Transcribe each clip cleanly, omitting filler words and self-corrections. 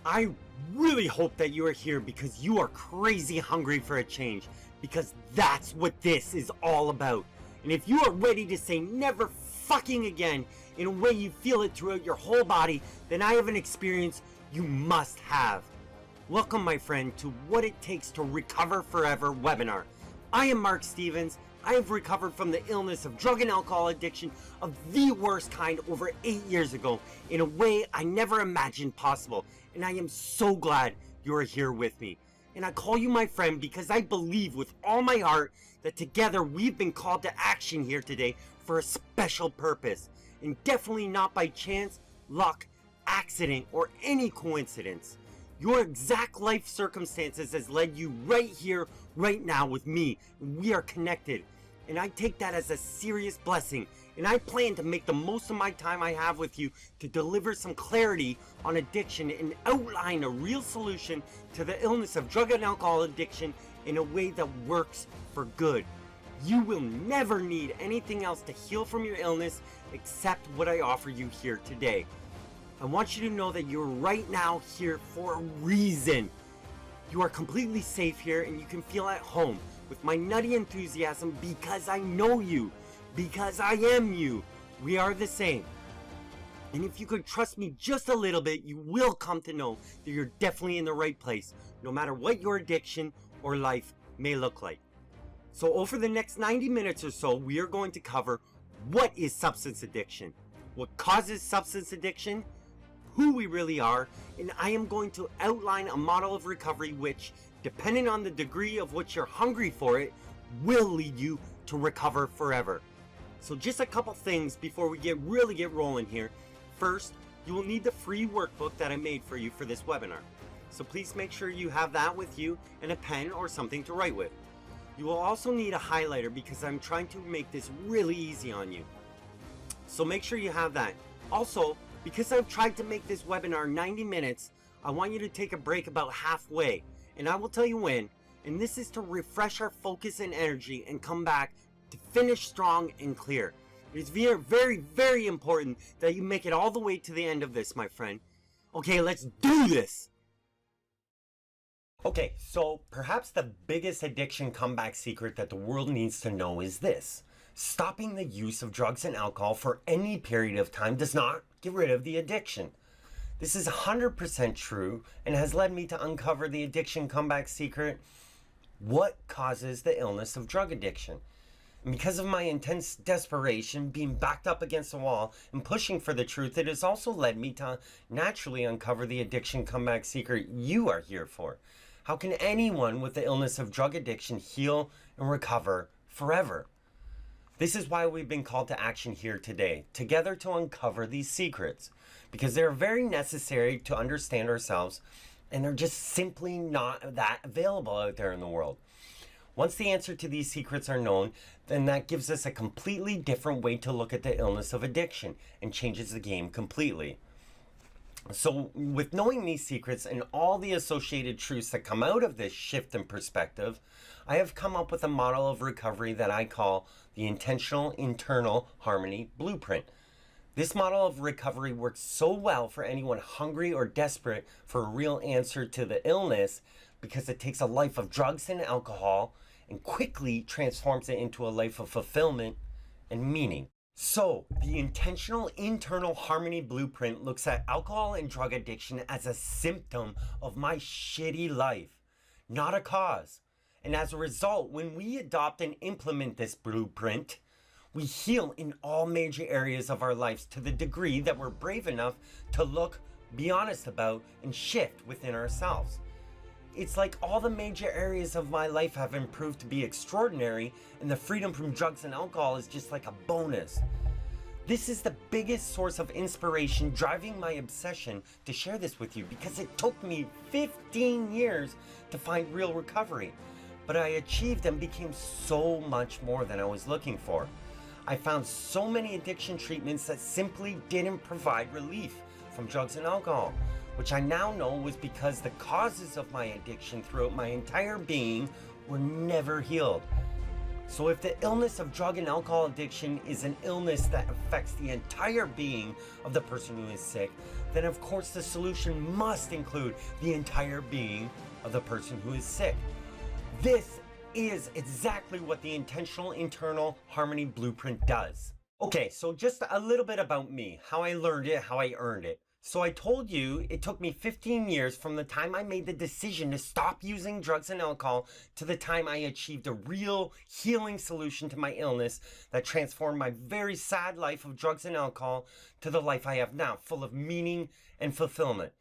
I really hope that you are here because you are crazy hungry for a change, because that's what this is all about. And if you are ready to say never fucking again in a way you feel it throughout your whole body, then I have an experience you must have. Welcome, my friend, to What It Takes to Recover Forever webinar. I am Mark Stevens. I have recovered from the illness of drug and alcohol addiction of the worst kind over 8 years ago in a way I never imagined possible, and I am so glad you are here with me. And I call you my friend because I believe with all my heart that together we've been called to action here today for a special purpose, and definitely not by chance, luck, accident, or any coincidence. Your exact life circumstances has led you right here, right now with me. We are connected, and I take that as a serious blessing, and I plan to make the most of my time I have with you to deliver some clarity on addiction and outline a real solution to the illness of drug and alcohol addiction in a way that works for good. You will never need anything else to heal from your illness except what I offer you here today. I want you to know that you're right now here for a reason. You are completely safe here, and you can feel at home with my nutty enthusiasm because I know you, because I am you. We are the same. And if you could trust me just a little bit, you will come to know that you're definitely in the right place, no matter what your addiction or life may look like. So over the next 90 minutes or so, we are going to cover what is substance addiction, what causes substance addiction, who we really are, and I am going to outline a model of recovery which, depending on the degree of which you're hungry for it, will lead you to recover forever. So just a couple things before we really get rolling here. First, you will need the free workbook that I made for you for this webinar. So please make sure you have that with you and a pen or something to write with. You will also need a highlighter because I'm trying to make this really easy on you. So make sure you have that. Also, because I've tried to make this webinar 90 minutes, I want you to take a break about halfway, and I will tell you when, and this is to refresh our focus and energy and come back to finish strong and clear. It is very, very, very important that you make it all the way to the end of this, my friend. Okay, let's do this! Okay, so perhaps the biggest addiction comeback secret that the world needs to know is this. Stopping the use of drugs and alcohol for any period of time does not get rid of the addiction. This is 100% true and has led me to uncover the addiction comeback secret. What causes the illness of drug addiction? And because of my intense desperation, being backed up against the wall and pushing for the truth, it has also led me to naturally uncover the addiction comeback secret you are here for. How can anyone with the illness of drug addiction heal and recover forever? This is why we've been called to action here today, together to uncover these secrets, because they're very necessary to understand ourselves, and they're just simply not that available out there in the world. Once the answer to these secrets are known, then that gives us a completely different way to look at the illness of addiction and changes the game completely. So with knowing these secrets and all the associated truths that come out of this shift in perspective, I have come up with a model of recovery that I call the Intentional Internal Harmony Blueprint. This model of recovery works so well for anyone hungry or desperate for a real answer to the illness because it takes a life of drugs and alcohol and quickly transforms it into a life of fulfillment and meaning. So, the Intentional Internal Harmony Blueprint looks at alcohol and drug addiction as a symptom of my shitty life, not a cause. And as a result, when we adopt and implement this blueprint, we heal in all major areas of our lives to the degree that we're brave enough to look, be honest about, and shift within ourselves. It's like all the major areas of my life have improved to be extraordinary, and the freedom from drugs and alcohol is just like a bonus. This is the biggest source of inspiration driving my obsession to share this with you because it took me 15 years to find real recovery. But I achieved and became so much more than I was looking for. I found so many addiction treatments that simply didn't provide relief from drugs and alcohol, which I now know was because the causes of my addiction throughout my entire being were never healed. So if the illness of drug and alcohol addiction is an illness that affects the entire being of the person who is sick, then of course the solution must include the entire being of the person who is sick. This is exactly what the intentional internal harmony blueprint does. Okay, so just a little bit about me, how I learned it, how I earned it. So I told you it took me 15 years from the time I made the decision to stop using drugs and alcohol to the time I achieved a real healing solution to my illness that transformed my very sad life of drugs and alcohol to the life I have now, full of meaning and fulfillment.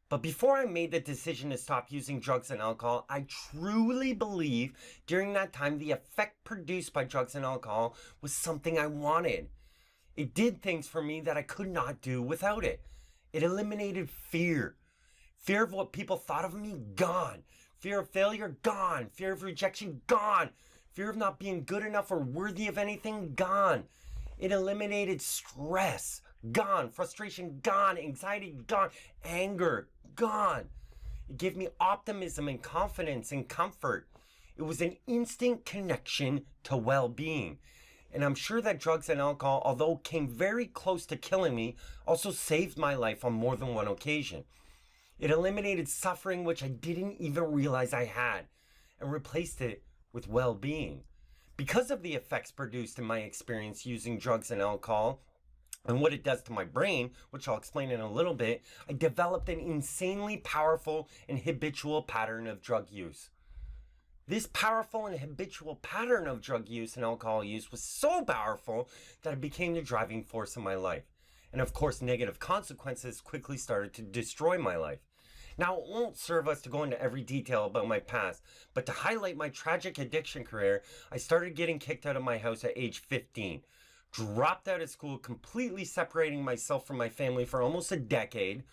But before I made the decision to stop using drugs and alcohol, I truly believe during that time the effect produced by drugs and alcohol was something I wanted. It did things for me that I could not do without it. It eliminated fear. Fear of what people thought of me, gone. Fear of failure, gone. Fear of rejection, gone. Fear of not being good enough or worthy of anything, gone. It eliminated stress, gone. Frustration, gone. Anxiety, gone. Anger, gone. It gave me optimism and confidence and comfort. It was an instant connection to well-being. And I'm sure that drugs and alcohol, although came very close to killing me, also saved my life on more than one occasion. It eliminated suffering which I didn't even realize I had, and replaced it with well-being. Because of the effects produced in my experience using drugs and alcohol, and what it does to my brain, which I'll explain in a little bit, I developed an insanely powerful and habitual pattern of drug use. This powerful and habitual pattern of drug use and alcohol use was so powerful that it became the driving force in my life. And of course, negative consequences quickly started to destroy my life. Now, it won't serve us to go into every detail about my past, but to highlight my tragic addiction career, I started getting kicked out of my house at age 15. Dropped out of school, completely separating myself from my family for almost a decade.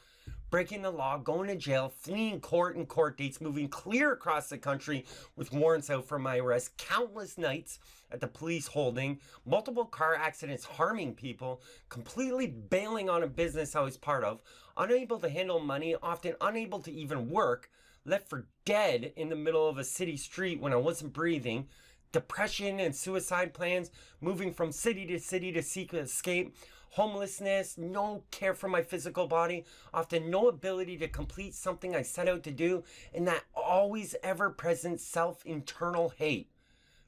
Breaking the law, going to jail, fleeing court and court dates, moving clear across the country with warrants out for my arrest, countless nights at the police holding, multiple car accidents harming people, completely bailing on a business I was part of, unable to handle money, often unable to even work, left for dead in the middle of a city street when I wasn't breathing, depression and suicide plans, moving from city to city to seek escape, homelessness, no care for my physical body, often no ability to complete something I set out to do, and that always ever-present self-internal hate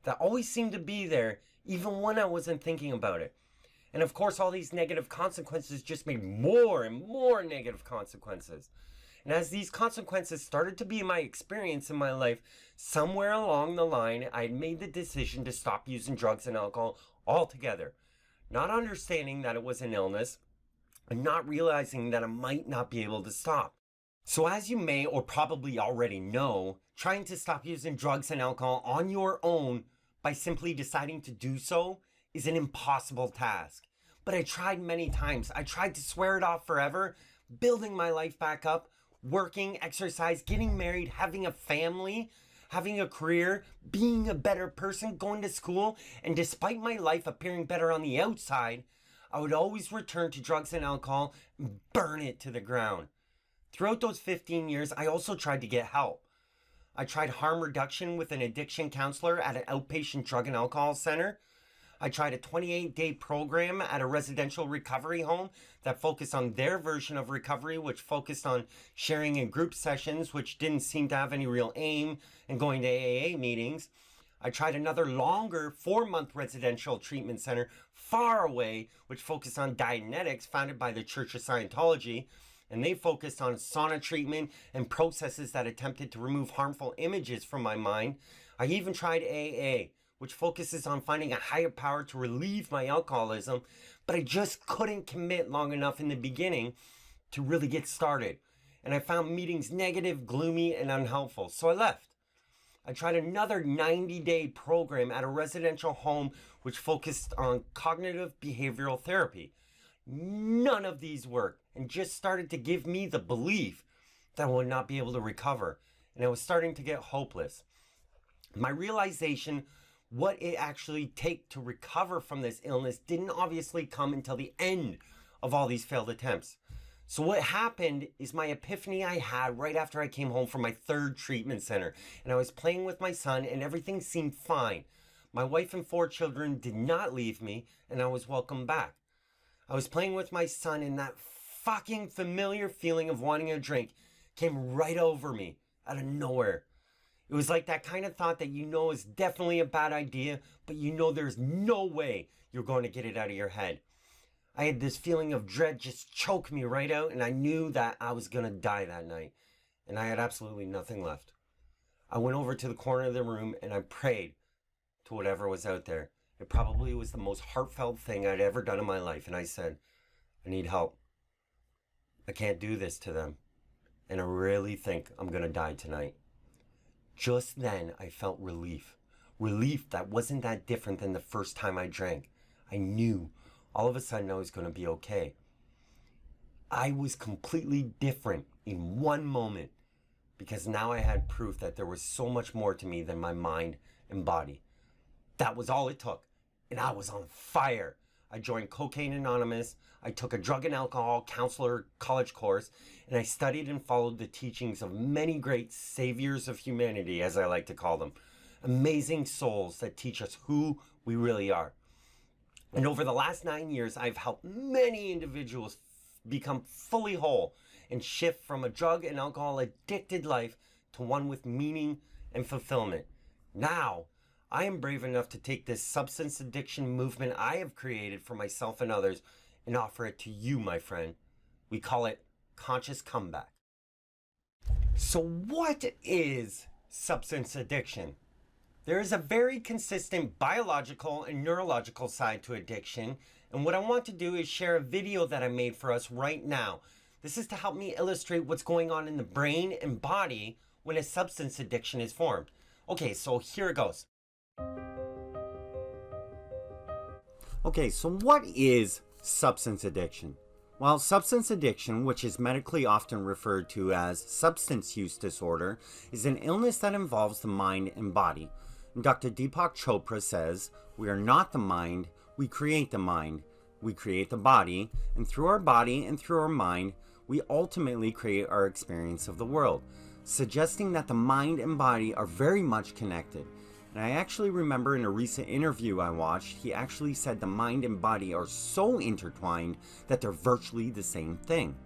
that always seemed to be there, even when I wasn't thinking about it. And of course, all these negative consequences just made more and more negative consequences. And as these consequences started to be my experience in my life, somewhere along the line, I had made the decision to stop using drugs and alcohol altogether. Not understanding that it was an illness, and not realizing that I might not be able to stop. So as you may or probably already know, trying to stop using drugs and alcohol on your own by simply deciding to do so is an impossible task. But I tried many times. I tried to swear it off forever, building my life back up, working, exercise, getting married, having a family, having a career, being a better person, going to school, and despite my life appearing better on the outside, I would always return to drugs and alcohol and burn it to the ground. Throughout those 15 years, I also tried to get help. I tried harm reduction with an addiction counselor at an outpatient drug and alcohol center. I tried a 28-day program at a residential recovery home that focused on their version of recovery, which focused on sharing in group sessions, which didn't seem to have any real aim, and going to AA meetings. I tried another longer 4-month residential treatment center far away, which focused on Dianetics, founded by the Church of Scientology, and they focused on sauna treatment and processes that attempted to remove harmful images from my mind. I even tried AA, which focuses on finding a higher power to relieve my alcoholism, but I just couldn't commit long enough in the beginning to really get started. And I found meetings negative, gloomy, and unhelpful, so I left. I tried another 90-day program at a residential home which focused on cognitive behavioral therapy. None of these worked, and just started to give me the belief that I would not be able to recover, and I was starting to get hopeless. My realization what it actually takes to recover from this illness didn't obviously come until the end of all these failed attempts. So what happened is my epiphany I had right after I came home from my 3rd treatment center, and I was playing with my son and everything seemed fine. My wife and 4 children did not leave me, and I was welcomed back. I was playing with my son, and that fucking familiar feeling of wanting a drink came right over me out of nowhere. It was like that kind of thought that you know is definitely a bad idea, but you know there's no way you're going to get it out of your head. I had this feeling of dread just choke me right out, and I knew that I was going to die that night, and I had absolutely nothing left. I went over to the corner of the room and I prayed to whatever was out there. It probably was the most heartfelt thing I'd ever done in my life, and I said, I need help. I can't do this to them, and I really think I'm going to die tonight. Just then, I felt relief. Relief that wasn't that different than the first time I drank. I knew all of a sudden I was going to be okay. I was completely different in one moment because now I had proof that there was so much more to me than my mind and body. That was all it took, and I was on fire. I joined Cocaine Anonymous, I took a drug and alcohol counselor college course, and I studied and followed the teachings of many great saviors of humanity, as I like to call them. Amazing souls that teach us who we really are. And over the last 9 years, I've helped many individuals become fully whole and shift from a drug and alcohol addicted life to one with meaning and fulfillment. Now, I am brave enough to take this substance addiction movement I have created for myself and others and offer it to you, my friend. We call it Conscious Comeback. So what is substance addiction? There is a very consistent biological and neurological side to addiction, and what I want to do is share a video that I made for us right now. This is to help me illustrate what's going on in the brain and body when a substance addiction is formed. Okay, so here it goes. Okay, so what is substance addiction? Well, substance addiction, which is medically often referred to as substance use disorder, is an illness that involves the mind and body. And Dr. Deepak Chopra says, we are not the mind, we create the mind. We create the body, and through our body and through our mind, we ultimately create our experience of the world, suggesting that the mind and body are very much connected. And I actually remember in a recent interview I watched, he actually said the mind and body are so intertwined that they're virtually the same thing.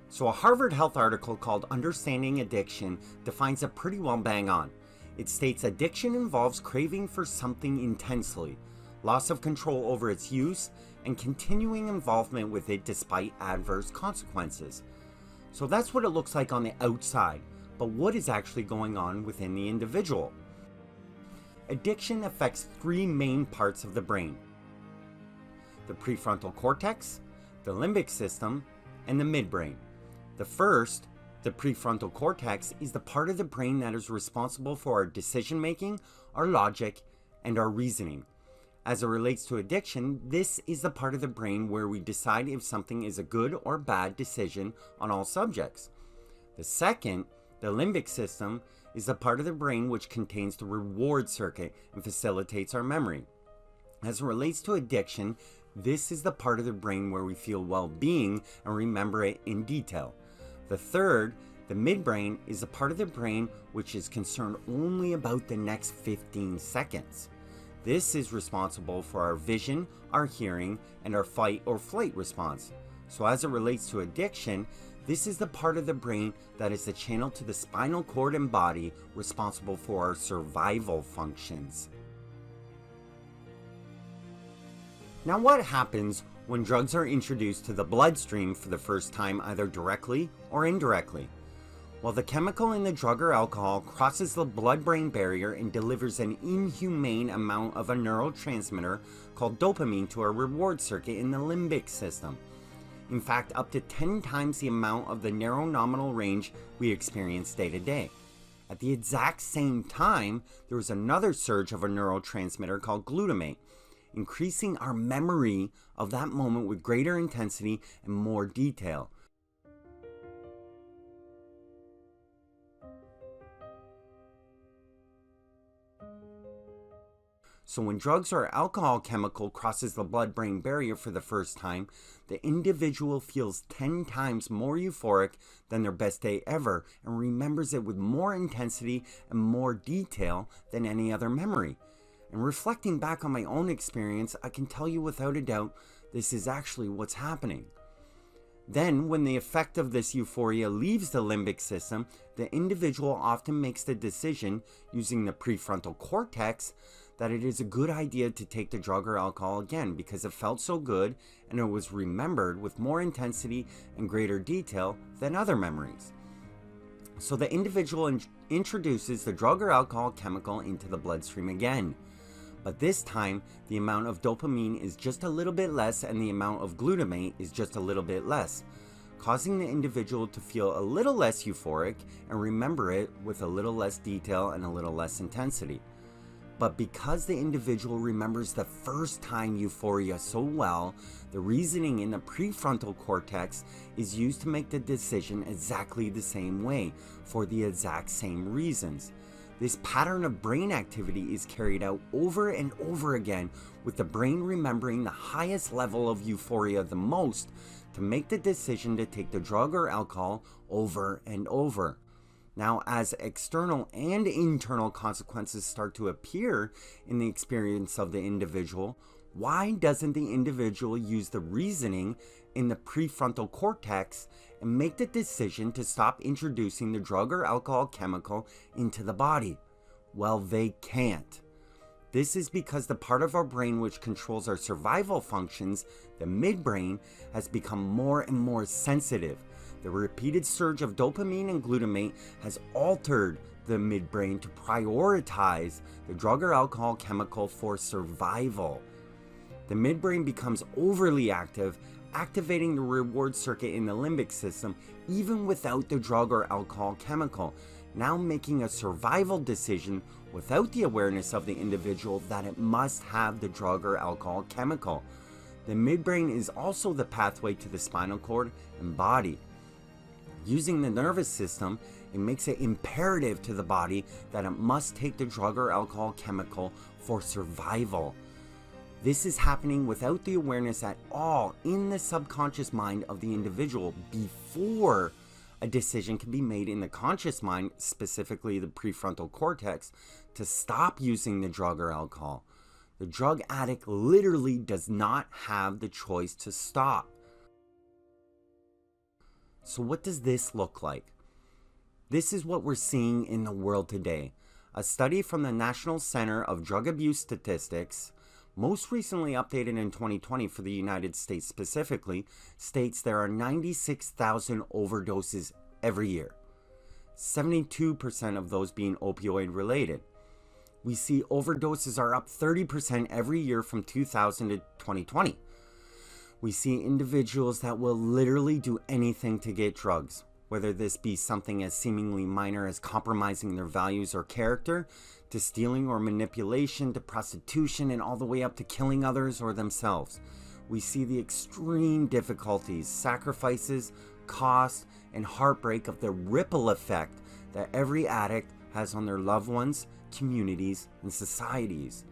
So a Harvard Health article called Understanding Addiction defines it pretty well bang on. It states addiction involves craving for something intensely, loss of control over its use, and continuing involvement with it despite adverse consequences. So that's what it looks like on the outside, but what is actually going on within the individual? Addiction affects 3 main parts of the brain: the prefrontal cortex, the limbic system, and the midbrain. The first, the prefrontal cortex, is the part of the brain that is responsible for our decision making, our logic, and our reasoning. As it relates to addiction, this is the part of the brain where we decide if something is a good or bad decision on all subjects. The second, the limbic system, is the part of the brain which contains the reward circuit and facilitates our memory. As it relates to addiction, this is the part of the brain where we feel well-being and remember it in detail. The third, the midbrain, is the part of the brain which is concerned only about the next 15 seconds. This is responsible for our vision, our hearing, and our fight or flight response. So as it relates to addiction, this is the part of the brain that is the channel to the spinal cord and body responsible for our survival functions. Now, what happens when drugs are introduced to the bloodstream for the first time, either directly or indirectly? Well, the chemical in the drug or alcohol crosses the blood-brain barrier and delivers an inhumane amount of a neurotransmitter called dopamine to our reward circuit in the limbic system. In fact, up to 10 times the amount of the neuronominal range we experience day to day. At the exact same time, there was another surge of a neurotransmitter called glutamate, increasing our memory of that moment with greater intensity and more detail. So when drugs or alcohol chemical crosses the blood-brain barrier for the first time, the individual feels 10 times more euphoric than their best day ever and remembers it with more intensity and more detail than any other memory. And reflecting back on my own experience, I can tell you without a doubt, this is actually what's happening. Then, when the effect of this euphoria leaves the limbic system, the individual often makes the decision, using the prefrontal cortex, that it is a good idea to take the drug or alcohol again because it felt so good and it was remembered with more intensity and greater detail than other memories. So the individual introduces the drug or alcohol chemical into the bloodstream again. But this time, the amount of dopamine is just a little bit less and the amount of glutamate is just a little bit less, causing the individual to feel a little less euphoric and remember it with a little less detail and a little less intensity. But because the individual remembers the first time euphoria so well, the reasoning in the prefrontal cortex is used to make the decision exactly the same way for the exact same reasons. This pattern of brain activity is carried out over and over again, with the brain remembering the highest level of euphoria the most to make the decision to take the drug or alcohol over and over. Now, as external and internal consequences start to appear in the experience of the individual, why doesn't the individual use the reasoning in the prefrontal cortex and make the decision to stop introducing the drug or alcohol chemical into the body? Well, they can't. This is because the part of our brain which controls our survival functions, the midbrain, has become more and more sensitive. The repeated surge of dopamine and glutamate has altered the midbrain to prioritize the drug or alcohol chemical for survival. The midbrain becomes overly active, activating the reward circuit in the limbic system even without the drug or alcohol chemical, now making a survival decision without the awareness of the individual that it must have the drug or alcohol chemical. The midbrain is also the pathway to the spinal cord and body. Using the nervous system, it makes it imperative to the body that it must take the drug or alcohol chemical for survival. This is happening without the awareness at all in the subconscious mind of the individual before a decision can be made in the conscious mind, specifically the prefrontal cortex, to stop using the drug or alcohol. The drug addict literally does not have the choice to stop. So what does this look like? This is what we're seeing in the world today. A study from the National Center of Drug Abuse Statistics, most recently updated in 2020 for the United States specifically, states there are 96,000 overdoses every year, 72% of those being opioid related. We see overdoses are up 30% every year from 2000 to 2020. We see individuals that will literally do anything to get drugs, whether this be something as seemingly minor as compromising their values or character, to stealing or manipulation, to prostitution, and all the way up to killing others or themselves. We see the extreme difficulties, sacrifices, cost, and heartbreak of the ripple effect that every addict has on their loved ones, communities, and societies.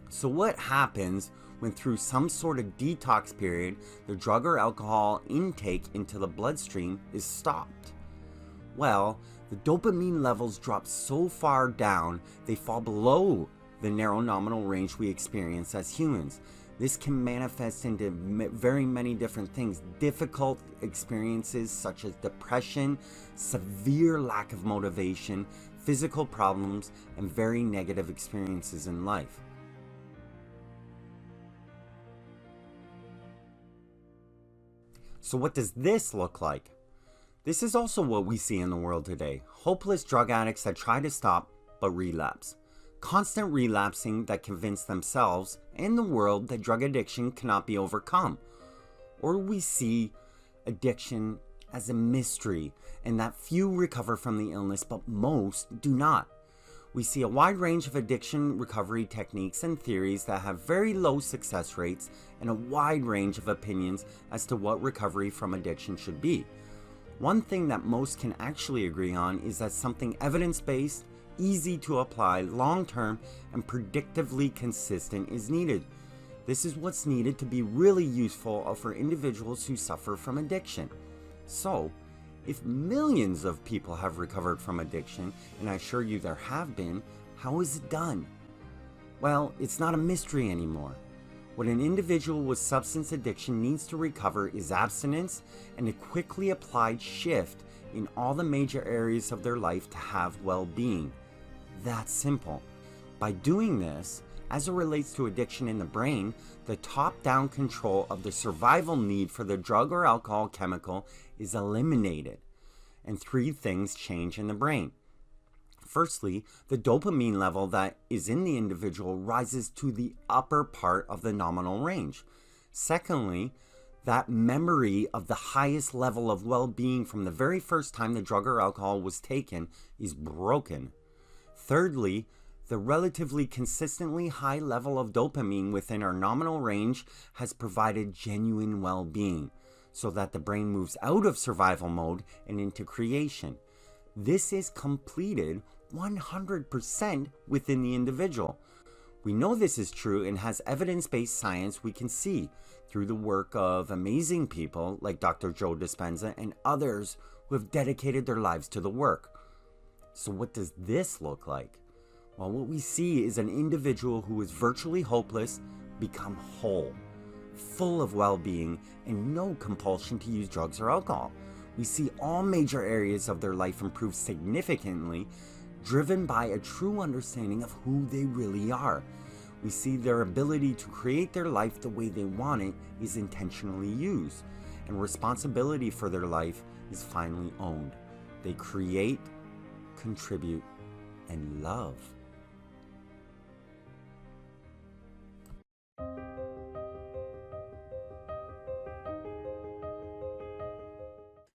So what happens when through some sort of detox period, the drug or alcohol intake into the bloodstream is stopped? Well, the dopamine levels drop so far down, they fall below the narrow nominal range we experience as humans. This can manifest into very many different things. Difficult experiences such as depression, severe lack of motivation, physical problems, and very negative experiences in life. So what does this look like? This is also what we see in the world today. Hopeless drug addicts that try to stop but relapse. Constant relapsing that convince themselves and the world that drug addiction cannot be overcome. Or we see addiction as a mystery and that few recover from the illness but most do not. We see a wide range of addiction recovery techniques and theories that have very low success rates and a wide range of opinions as to what recovery from addiction should be. One thing that most can actually agree on is that something evidence-based, easy to apply, long-term, and predictively consistent is needed. This is what's needed to be really useful for individuals who suffer from addiction. So, if millions of people have recovered from addiction, and I assure you there have been, how is it done? Well, it's not a mystery anymore. What an individual with substance addiction needs to recover is abstinence and a quickly applied shift in all the major areas of their life to have well-being. That's simple. By doing this, as it relates to addiction in the brain, the top-down control of the survival need for the drug or alcohol chemical is eliminated, and three things change in the brain. Firstly, the dopamine level that is in the individual rises to the upper part of the nominal range. Secondly, that memory of the highest level of well-being from the very first time the drug or alcohol was taken is broken. Thirdly, the relatively consistently high level of dopamine within our nominal range has provided genuine well-being, so that the brain moves out of survival mode and into creation. This is completed 100% within the individual. We know this is true and has evidence-based science we can see through the work of amazing people like Dr. Joe Dispenza and others who have dedicated their lives to the work. So what does this look like? Well, what we see is an individual who is virtually hopeless become whole, full of well-being and no compulsion to use drugs or alcohol. We see all major areas of their life improve significantly, driven by a true understanding of who they really are. We see their ability to create their life the way they want it is intentionally used, and responsibility for their life is finally owned. They create, contribute, and love.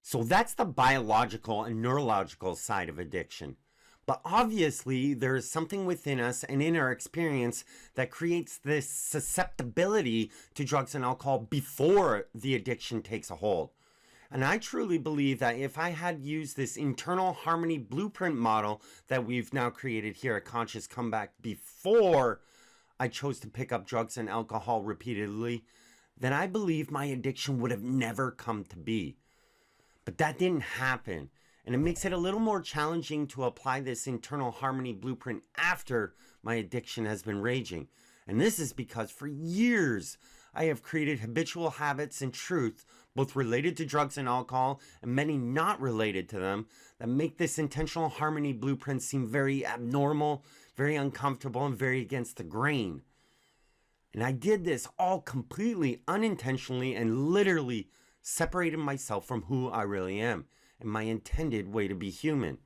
So that's the biological and neurological side of addiction. But obviously, there is something within us and in our experience that creates this susceptibility to drugs and alcohol before the addiction takes a hold. And I truly believe that if I had used this internal harmony blueprint model that we've now created here at Conscious Comeback before I chose to pick up drugs and alcohol repeatedly, then I believe my addiction would have never come to be. But that didn't happen. And it makes it a little more challenging to apply this internal harmony blueprint after my addiction has been raging. And this is because for years, I have created habitual habits and truths, both related to drugs and alcohol, and many not related to them, that make this intentional harmony blueprint seem very abnormal, very uncomfortable, and very against the grain. And I did this all completely unintentionally and literally separated myself from who I really am and my intended way to be human.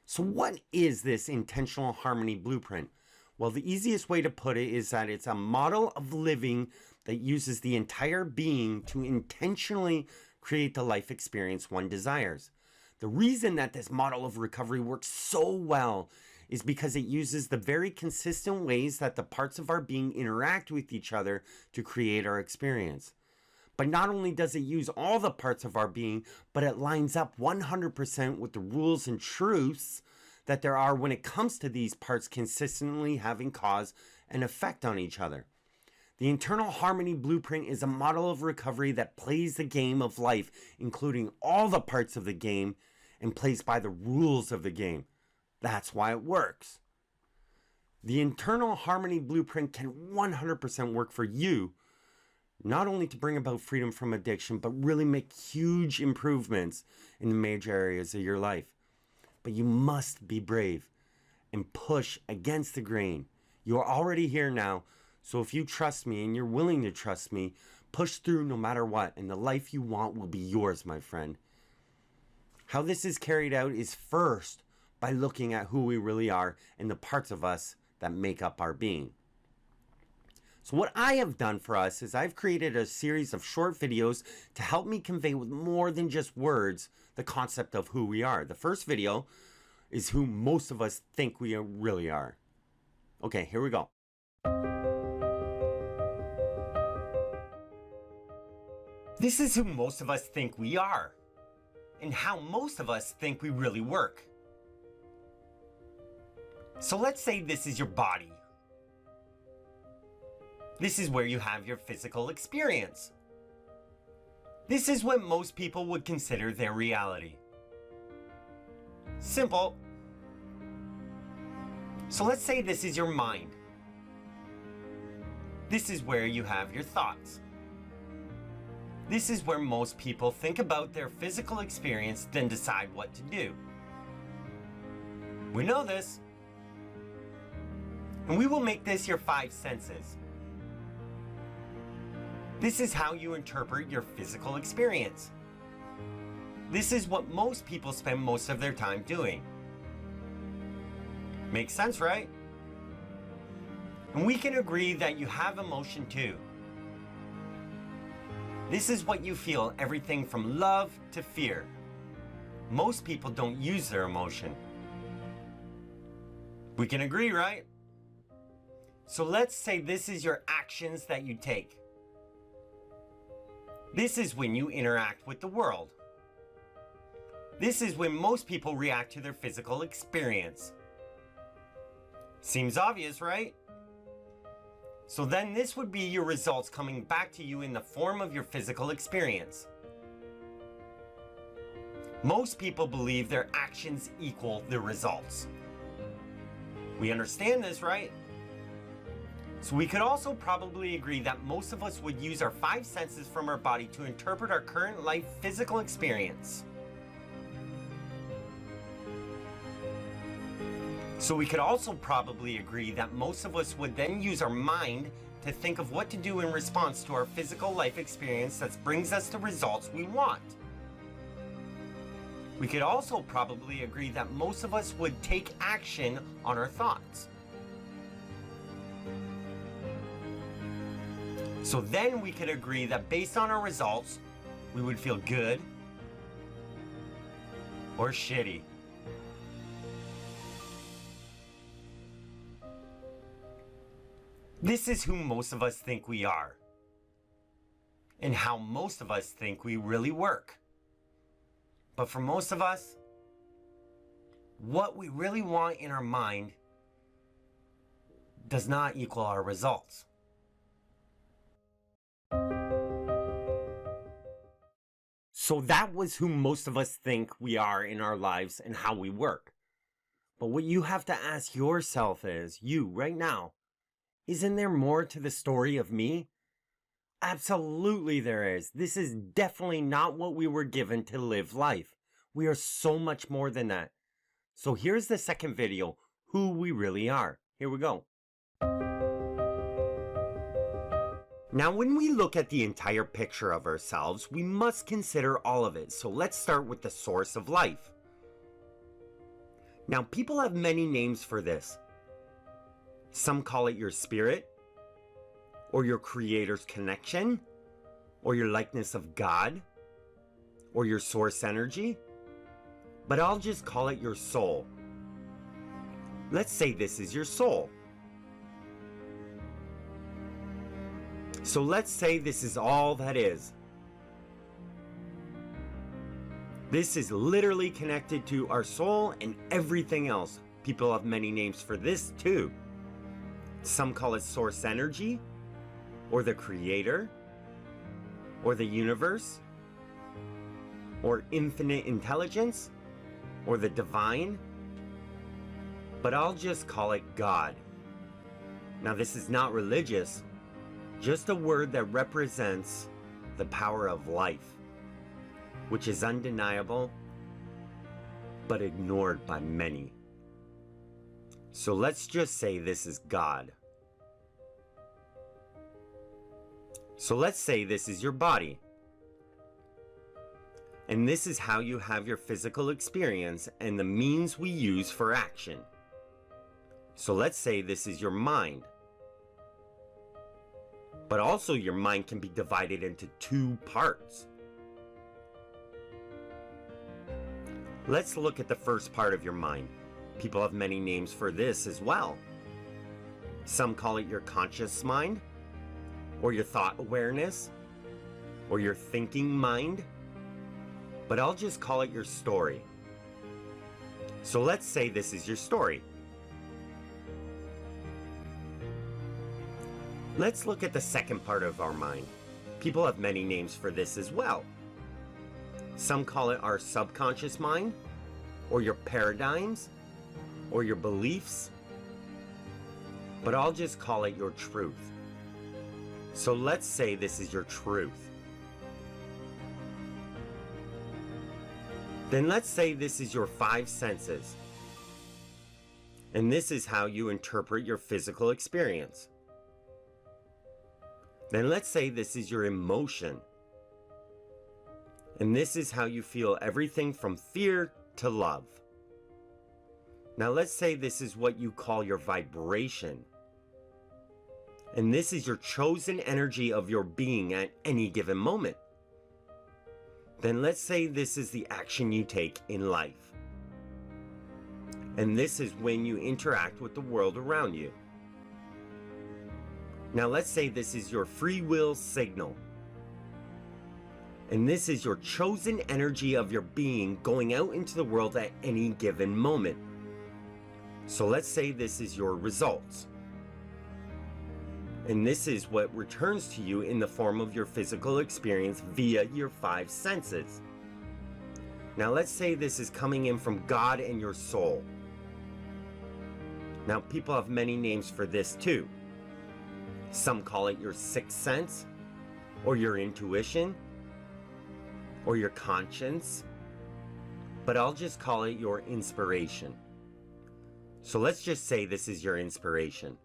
So what is this intentional harmony blueprint? Well, the easiest way to put it is that it's a model of living that uses the entire being to intentionally create the life experience one desires. The reason that this model of recovery works so well is because it uses the very consistent ways that the parts of our being interact with each other to create our experience. But not only does it use all the parts of our being, but it lines up 100% with the rules and truths that there are when it comes to these parts consistently having cause and effect on each other. The internal harmony blueprint is a model of recovery that plays the game of life, including all the parts of the game, and plays by the rules of the game. That's why it works. The internal harmony blueprint can 100% work for you, not only to bring about freedom from addiction, but really make huge improvements in the major areas of your life. But you must be brave and push against the grain. You're already here now, so if you trust me and you're willing to trust me, push through no matter what, and the life you want will be yours, my friend. How this is carried out is first by looking at who we really are and the parts of us that make up our being. So what I have done for us is I've created a series of short videos to help me convey with more than just words the concept of who we are. The first video is who most of us think we really are. Okay, here we go. This is who most of us think we are, and how most of us think we really work. So let's say this is your body. This is where you have your physical experience. This is what most people would consider their reality. Simple. So let's say this is your mind. This is where you have your thoughts. This is where most people think about their physical experience, then decide what to do. We know this. And we will make this your five senses. This is how you interpret your physical experience. This is what most people spend most of their time doing. Makes sense, right? And we can agree that you have emotion too. This is what you feel, everything from love to fear. Most people don't use their emotion. We can agree, right? So let's say this is your actions that you take. This is when you interact with the world. This is when most people react to their physical experience. Seems obvious, right? So then this would be your results coming back to you in the form of your physical experience. Most people believe their actions equal the results. We understand this, right? So we could also probably agree that most of us would use our five senses from our body to interpret our current life physical experience. So we could also probably agree that most of us would then use our mind to think of what to do in response to our physical life experience that brings us the results we want. We could also probably agree that most of us would take action on our thoughts. So then we could agree that based on our results, we would feel good or shitty. This is who most of us think we are, and how most of us think we really work. But for most of us, what we really want in our mind does not equal our results. So that was who most of us think we are in our lives and how we work. But what you have to ask yourself is, you right now, isn't there more to the story of me? Absolutely there is. This is definitely not what we were given to live life. We are so much more than that. So here's the second video, who we really are. Here we go. Now when we look at the entire picture of ourselves, we must consider all of it. So let's start with the source of life. Now people have many names for this. Some call it your spirit, or your creator's connection, or your likeness of God, or your source energy. But I'll just call it your soul. Let's say this is your soul. So let's say this is all that is. This is literally connected to our soul and everything else. People have many names for this too. Some call it source energy, or the creator, or the universe, or infinite intelligence, or the divine. But I'll just call it God. Now this is not religious, just a word that represents the power of life, which is undeniable, but ignored by many. So let's just say this is God. So let's say this is your body. And this is how you have your physical experience and the means we use for action. So let's say this is your mind. But also your mind can be divided into two parts. Let's look at the first part of your mind. People have many names for this as well. Some call it your conscious mind, or your thought awareness, or your thinking mind. But I'll just call it your story. So let's say this is your story. Let's look at the second part of our mind. People have many names for this as well. Some call it our subconscious mind, or your paradigms, or your beliefs, but I'll just call it your truth. So let's say this is your truth. Then let's say this is your 5 senses. And this is how you interpret your physical experience. Then let's say this is your emotion. And this is how you feel everything from fear to love. Now let's say this is what you call your vibration. And this is your chosen energy of your being at any given moment. Then let's say this is the action you take in life. And this is when you interact with the world around you. Now let's say this is your free will signal. And this is your chosen energy of your being going out into the world at any given moment. So let's say this is your results. And this is what returns to you in the form of your physical experience via your 5 senses. Now let's say this is coming in from God and your soul. Now people have many names for this too. Some call it your 6th sense, or your intuition, or your conscience, but I'll just call it your inspiration. So let's just say this is your inspiration.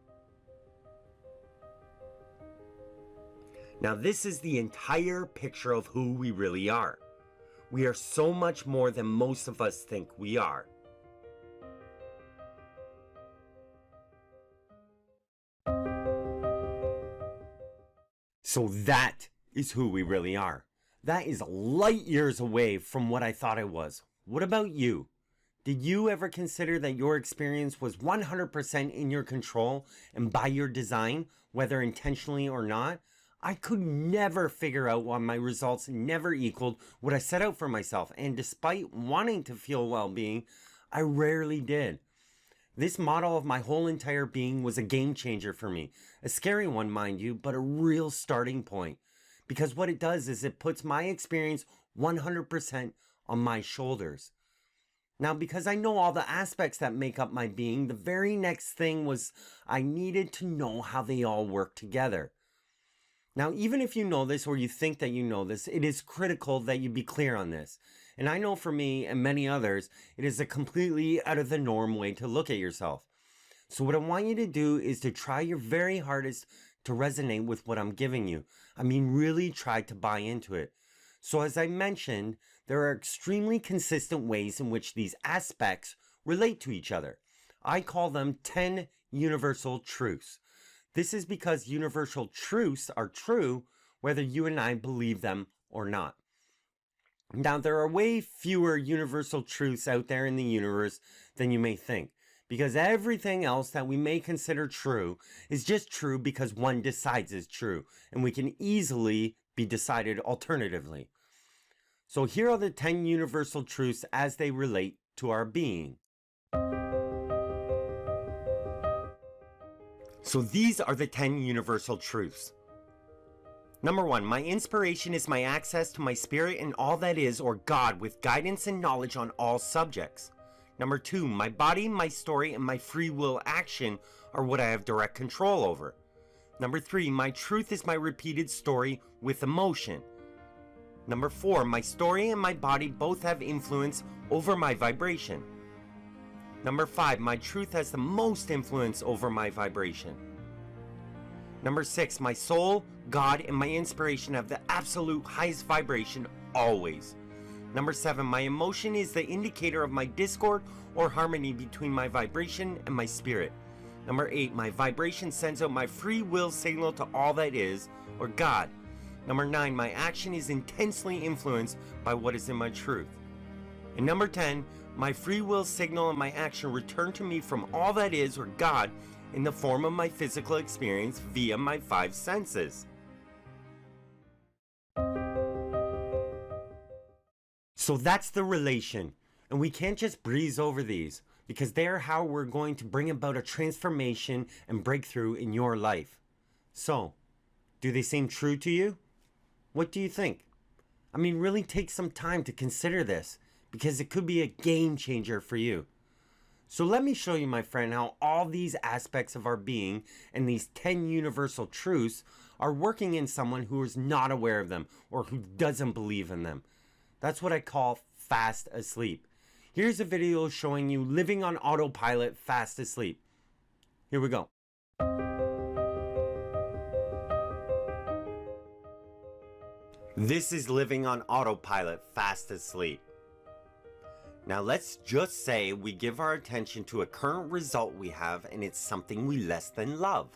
Now this is the entire picture of who we really are. We are so much more than most of us think we are. So that is who we really are. That is light years away from what I thought I was. What about you? Did you ever consider that your experience was 100% in your control and by your design, whether intentionally or not? I could never figure out why my results never equaled what I set out for myself, and despite wanting to feel well-being, I rarely did. This model of my whole entire being was a game changer for me. A scary one, mind you, but a real starting point. Because what it does is it puts my experience 100% on my shoulders. Now, because I know all the aspects that make up my being, the very next thing was I needed to know how they all work together. Now, even if you know this or you think that you know this, it is critical that you be clear on this. And I know for me and many others, it is a completely out of the norm way to look at yourself. So what I want you to do is to try your very hardest to resonate with what I'm giving you. I mean, really try to buy into it. So as I mentioned, there are extremely consistent ways in which these aspects relate to each other. I call them 10 universal truths. This is because universal truths are true whether you and I believe them or not. Now, there are way fewer universal truths out there in the universe than you may think, because everything else that we may consider true is just true because one decides is true, and we can easily be decided alternatively. So here are the 10 universal truths as they relate to our being. So these are the 10 universal truths. Number 1, my inspiration is my access to my spirit and all that is, or God, with guidance and knowledge on all subjects. Number 2, my body, my story, and my free will action are what I have direct control over. Number 3, my truth is my repeated story with emotion. Number 4, my story and my body both have influence over my vibration. Number 5, my truth has the most influence over my vibration. Number 6, my soul, God, and my inspiration have the absolute highest vibration always. Number 7, my emotion is the indicator of my discord or harmony between my vibration and my spirit. Number 8, my vibration sends out my free will signal to all that is, or God. Number 9, my action is intensely influenced by what is in my truth. And number 10, my free will signal and my action return to me from all that is, or God, in the form of my physical experience via my 5 senses. So that's the relation, and we can't just breeze over these, because they are how we're going to bring about a transformation and breakthrough in your life. So, do they seem true to you? What do you think? I mean, really take some time to consider this, because it could be a game changer for you. So let me show you, my friend, how all these aspects of our being and these 10 universal truths are working in someone who is not aware of them or who doesn't believe in them. That's what I call fast asleep. Here's a video showing you living on autopilot fast asleep. Here we go. This is living on autopilot fast asleep. Now let's just say we give our attention to a current result we have and it's something we less than love.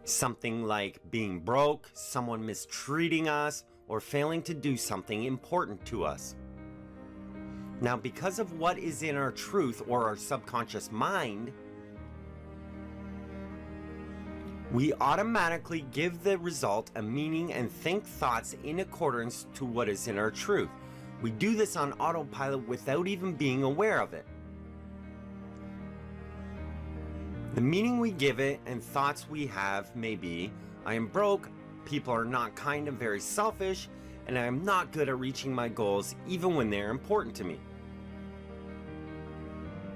Something like being broke, someone mistreating us, or failing to do something important to us. Now, because of what is in our truth or our subconscious mind, we automatically give the result a meaning and think thoughts in accordance to what is in our truth. We do this on autopilot without even being aware of it. The meaning we give it and thoughts we have may be, I am broke, people are not kind and very selfish, and I am not good at reaching my goals even when they're important to me.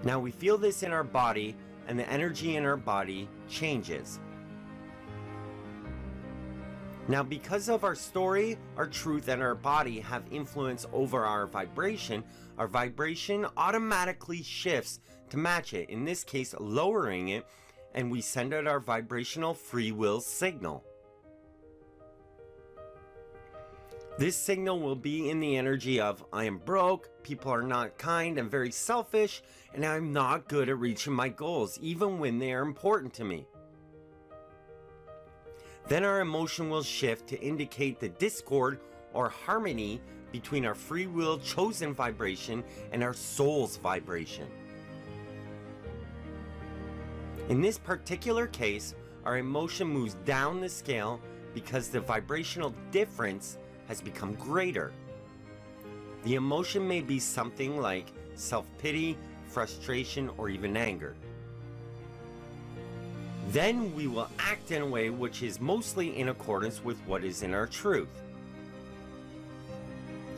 Now we feel this in our body and the energy in our body changes. Now, because of our story, our truth, and our body have influence over our vibration automatically shifts to match it, in this case, lowering it, and we send out our vibrational free will signal. This signal will be in the energy of, I am broke, people are not kind and very selfish, and I'm not good at reaching my goals, even when they are important to me. Then our emotion will shift to indicate the discord or harmony between our free will chosen vibration and our soul's vibration. In this particular case, our emotion moves down the scale because the vibrational difference has become greater. The emotion may be something like self-pity, frustration, or even anger. Then we will act in a way which is mostly in accordance with what is in our truth.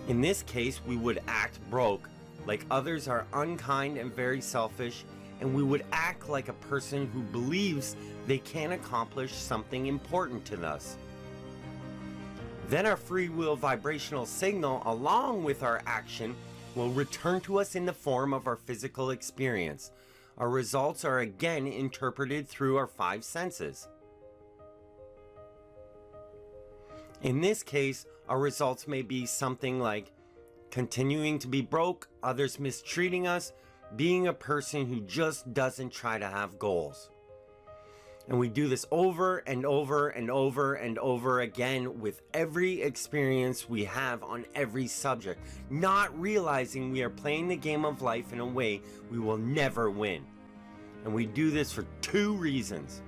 In this case, we would act broke, like others are unkind and very selfish, and we would act like a person who believes they can accomplish something important to us. Then our free will vibrational signal, along with our action, will return to us in the form of our physical experience. Our results are again interpreted through our 5 senses. In this case, our results may be something like continuing to be broke, others mistreating us, being a person who just doesn't try to have goals. And we do this over and over and over and over again with every experience we have on every subject, not realizing we are playing the game of life in a way we will never win. And we do this for 2 reasons.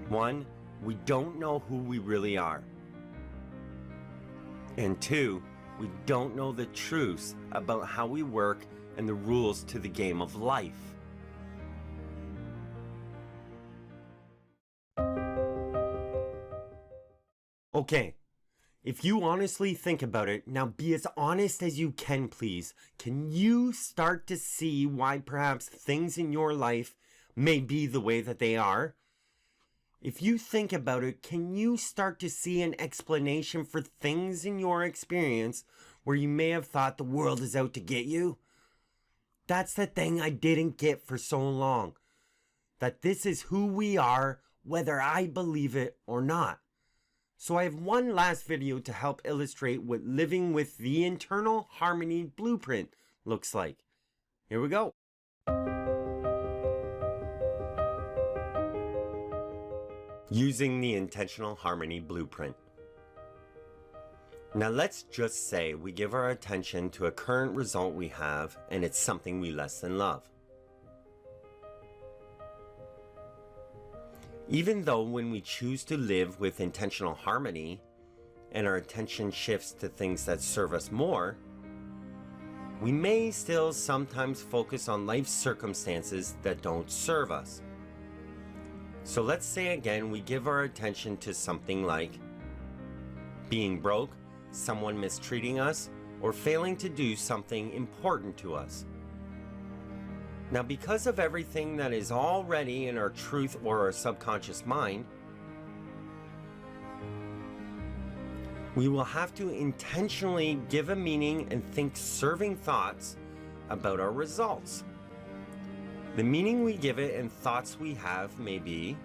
1, we don't know who we really are. And 2, we don't know the truths about how we work and the rules to the game of life. Okay, if you honestly think about it, now be as honest as you can, please. Can you start to see why perhaps things in your life may be the way that they are? If you think about it, can you start to see an explanation for things in your experience where you may have thought the world is out to get you? That's the thing I didn't get for so long. That this is who we are, whether I believe it or not. So I have one last video to help illustrate what living with the internal harmony blueprint looks like. Here we go. Using the intentional harmony blueprint. Now let's just say we give our attention to a current result we have and it's something we less than love. Even though when we choose to live with intentional harmony and our attention shifts to things that serve us more, we may still sometimes focus on life circumstances that don't serve us. So let's say again we give our attention to something like being broke, someone mistreating us, or failing to do something important to us. Now, because of everything that is already in our truth or our subconscious mind, we will have to intentionally give a meaning and think serving thoughts about our results. The meaning we give it and thoughts we have may be,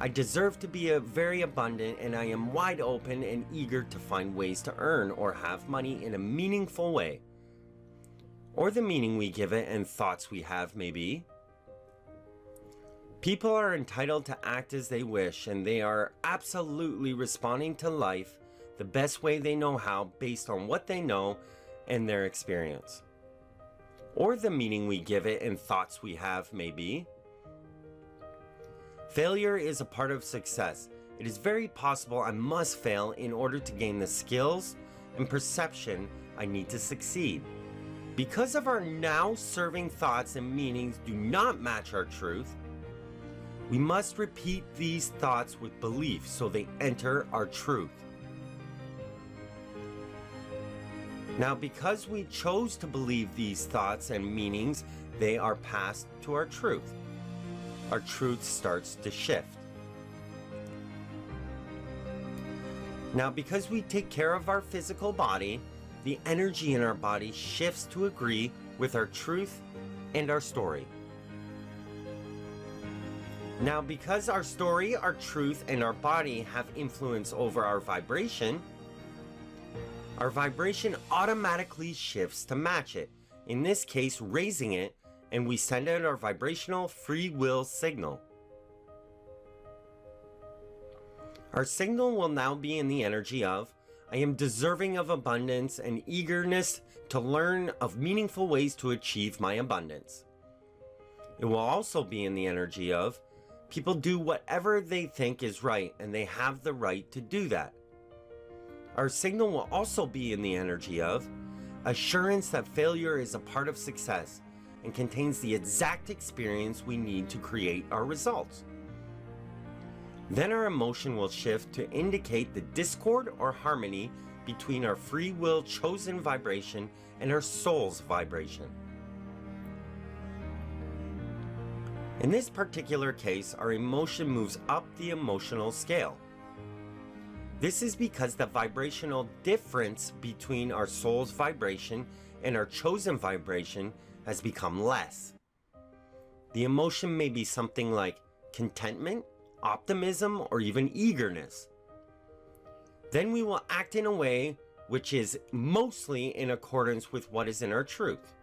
I deserve to be very abundant, and I am wide open and eager to find ways to earn or have money in a meaningful way. Or the meaning we give it and thoughts we have may be, people are entitled to act as they wish, and they are absolutely responding to life the best way they know how based on what they know and their experience. Or the meaning we give it and thoughts we have may be, failure is a part of success. It is very possible I must fail in order to gain the skills and perception I need to succeed. Because of our now serving thoughts and meanings do not match our truth, we must repeat these thoughts with belief so they enter our truth. Now, because we chose to believe these thoughts and meanings, they are passed to our truth. Our truth starts to shift. Now, because we take care of our physical body, the energy in our body shifts to agree with our truth and our story. Now, because our story, our truth, and our body have influence over our vibration automatically shifts to match it, in this case raising it, and we send out our vibrational free will signal. Our signal will now be in the energy of, I am deserving of abundance and eagerness to learn of meaningful ways to achieve my abundance. It will also be in the energy of, people do whatever they think is right, and they have the right to do that. Our signal will also be in the energy of, assurance that failure is a part of success and contains the exact experience we need to create our results. Then our emotion will shift to indicate the discord or harmony between our free will chosen vibration and our soul's vibration. In this particular case, our emotion moves up the emotional scale. This is because the vibrational difference between our soul's vibration and our chosen vibration has become less. The emotion may be something like contentment, optimism, or even eagerness. Then we will act in a way which is mostly in accordance with what is in our truth.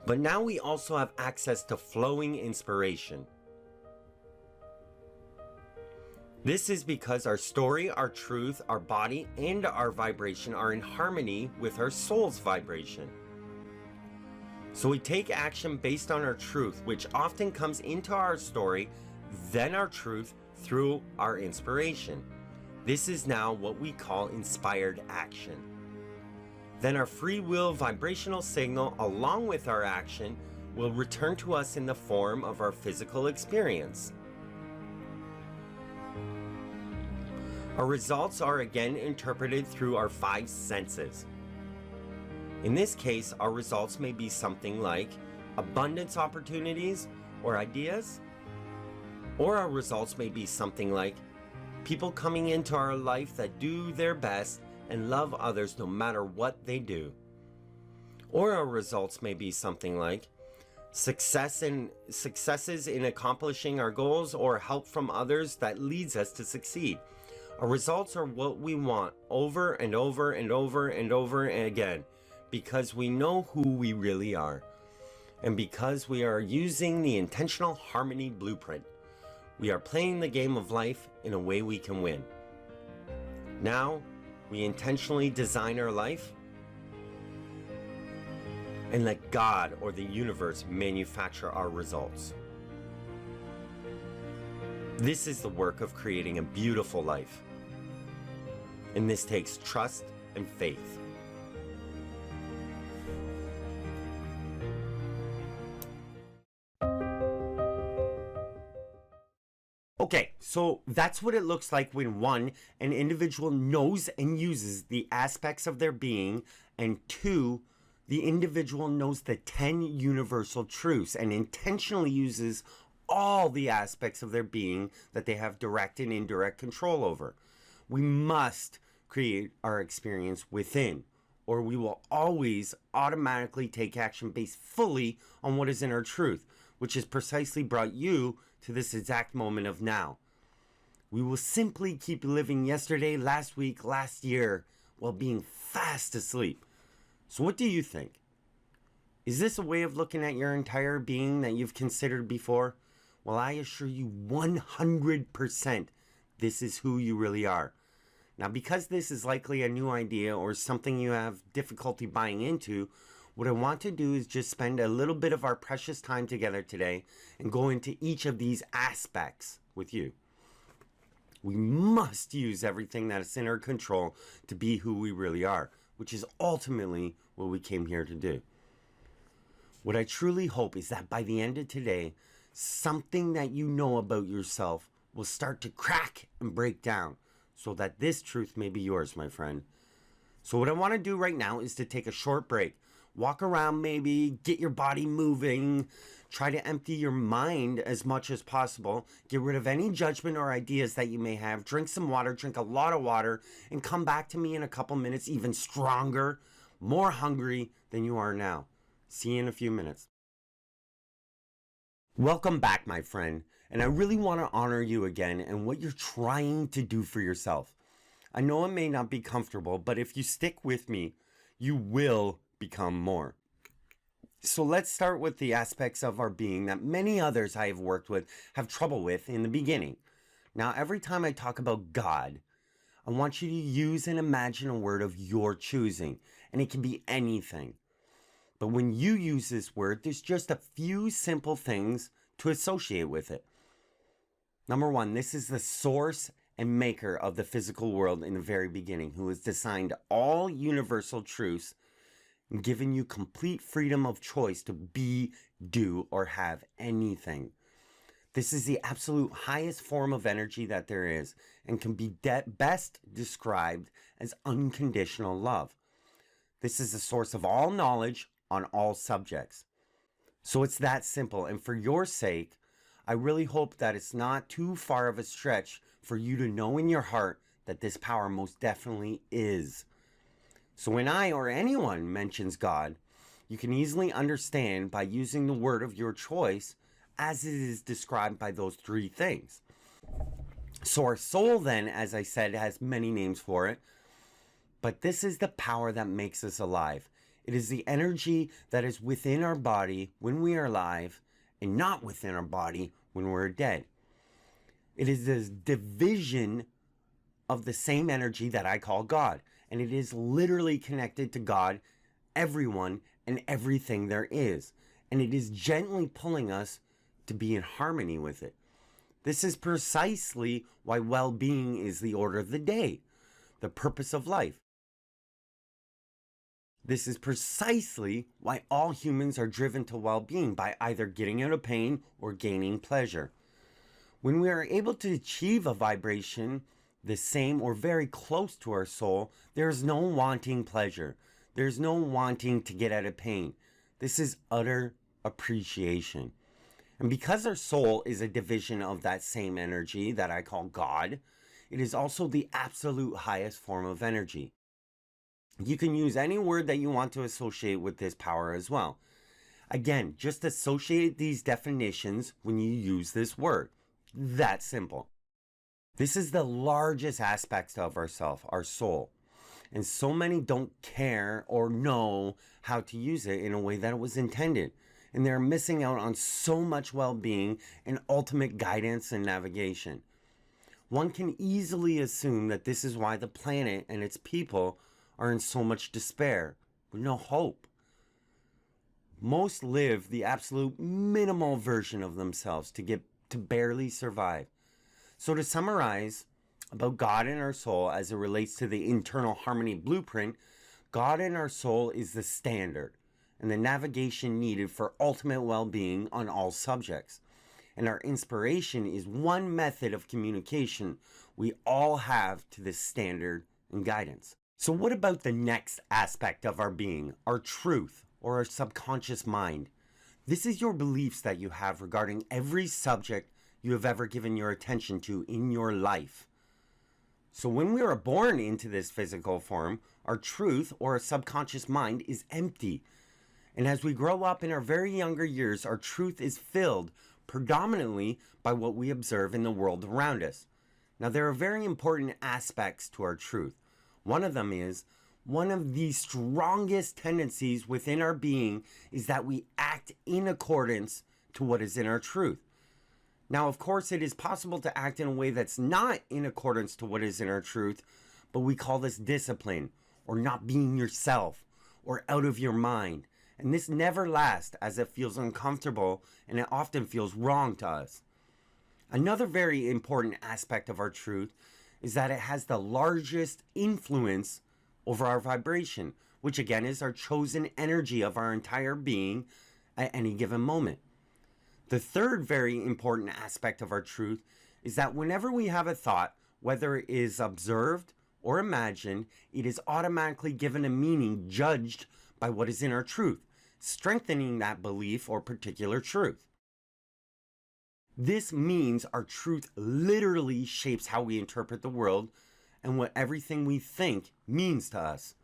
But now we also have access to flowing inspiration. This is because our story, our truth, our body, and our vibration are in harmony with our soul's vibration. So we take action based on our truth, which often comes into our story, then our truth through our inspiration. This is now what we call inspired action. Then our free will vibrational signal, along with our action, will return to us in the form of our physical experience. Our results are again interpreted through our 5 senses. In this case, our results may be something like abundance opportunities or ideas, or our results may be something like people coming into our life that do their best and love others no matter what they do. Or our results may be something like successes in accomplishing our goals or help from others that leads us to succeed. Our results are what we want over and over and over and over again, because we know who we really are, and because we are using the intentional harmony blueprint. We are playing the game of life in a way we can win. Now, we intentionally design our life and let God or the universe manufacture our results. This is the work of creating a beautiful life. And this takes trust and faith. Okay, So that's what it looks like when one, an individual knows and uses the aspects of their being, and two, the individual knows the 10 universal truths and intentionally uses all the aspects of their being that they have direct and indirect control over. We must create our experience within, or we will always automatically take action based fully on what is in our truth, which has precisely brought you to this exact moment of now. We will simply keep living yesterday, last week, last year, while being fast asleep. So what do you think? Is this a way of looking at your entire being that you've considered before? Well, I assure you 100% this is who you really are. Now, because this is likely a new idea or something you have difficulty buying into, what I want to do is just spend a little bit of our precious time together today and go into each of these aspects with you. We must use everything that is in our control to be who we really are, which is ultimately what we came here to do. What I truly hope is that by the end of today, something that you know about yourself will start to crack and break down so that this truth may be yours, my friend. So what I want to do right now is to take a short break. Walk around maybe, get your body moving, try to empty your mind as much as possible, get rid of any judgment or ideas that you may have, drink some water, drink a lot of water, and come back to me in a couple minutes even stronger, more hungry than you are now. See you in a few minutes. Welcome back, my friend, and I really want to honor you again and what you're trying to do for yourself. I know it may not be comfortable, but if you stick with me, you will become more. So let's start with the aspects of our being that many others I have worked with have trouble with in the beginning. Now, every time I talk about God, I want you to use and imagine a word of your choosing, and it can be anything. But when you use this word, there's just a few simple things to associate with it. Number one, this is the source and maker of the physical world in the very beginning, who has designed all universal truths and given you complete freedom of choice to be, do, or have anything. This is the absolute highest form of energy that there is and can be best described as unconditional love. This is the source of all knowledge on all subjects. So it's that simple, and for your sake, I really hope that it's not too far of a stretch for you to know in your heart that this power most definitely is. So when I or anyone mentions God, you can easily understand by using the word of your choice as it is described by those three things. So our soul then, as I said, has many names for it, but this is the power that makes us alive. It is the energy that is within our body when we are alive and not within our body when we're dead. It is this division of the same energy that I call God. And it is literally connected to God, everyone, and everything there is. And it is gently pulling us to be in harmony with it. This is precisely why well-being is the order of the day, the purpose of life. This is precisely why all humans are driven to well-being by either getting out of pain or gaining pleasure. When we are able to achieve a vibration the same or very close to our soul, there is no wanting pleasure. There's no wanting to get out of pain. This is utter appreciation. And because our soul is a division of that same energy that I call God, it is also the absolute highest form of energy. You can use any word that you want to associate with this power as well. Again, just associate these definitions when you use this word. That simple. This is the largest aspect of ourself, our soul. And so many don't care or know how to use it in a way that it was intended. And they're missing out on so much well-being and ultimate guidance and navigation. One can easily assume that this is why the planet and its people are in so much despair, with no hope. Most live the absolute minimal version of themselves to barely survive. So to summarize about God and our soul as it relates to the internal harmony blueprint, God and our soul is the standard and the navigation needed for ultimate well-being on all subjects. and our inspiration is one method of communication we all have to this standard and guidance. So what about the next aspect of our being, our truth, or our subconscious mind? This is your beliefs that you have regarding every subject you have ever given your attention to in your life. So when we are born into this physical form, our truth or our subconscious mind is empty. And as we grow up in our very younger years, our truth is filled predominantly by what we observe in the world around us. Now, there are very important aspects to our truth. One of them is, one of the strongest tendencies within our being is that we act in accordance to what is in our truth. Now, of course, it is possible to act in a way that's not in accordance to what is in our truth, but we call this discipline, or not being yourself, or out of your mind. And this never lasts, as it feels uncomfortable and it often feels wrong to us. Another very important aspect of our truth is that it has the largest influence over our vibration, which again is our chosen energy of our entire being at any given moment. The third very important aspect of our truth is that whenever we have a thought, whether it is observed or imagined, it is automatically given a meaning judged by what is in our truth, strengthening that belief or particular truth. This means our truth literally shapes how we interpret the world and what everything we think means to us.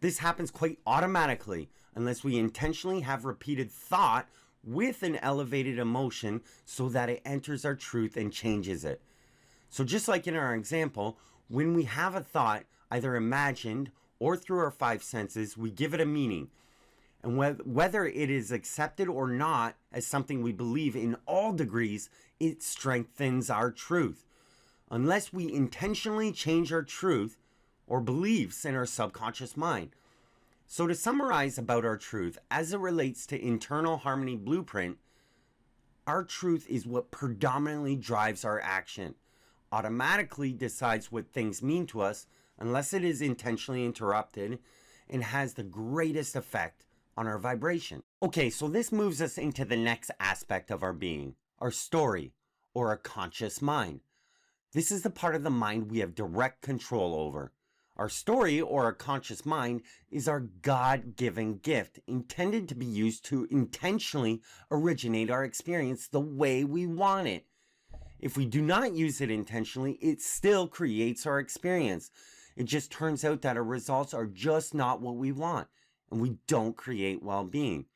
This happens quite automatically unless we intentionally have repeated thought with an elevated emotion so that it enters our truth and changes it. So just like in our example, when we have a thought, either imagined or through our five senses, we give it a meaning. And whether it is accepted or not as something we believe in all degrees, it strengthens our truth. Unless we intentionally change our truth or beliefs in our subconscious mind. So to summarize about our truth, as it relates to internal harmony blueprint, our truth is what predominantly drives our action, automatically decides what things mean to us unless it is intentionally interrupted, and has the greatest effect on our vibration. Okay, so this moves us into the next aspect of our being, our story, or our conscious mind. This is the part of the mind we have direct control over. Our story, or our conscious mind, is our God-given gift, intended to be used to intentionally originate our experience the way we want it. If we do not use it intentionally, it still creates our experience. It just turns out that our results are just not what we want, and we don't create well-being.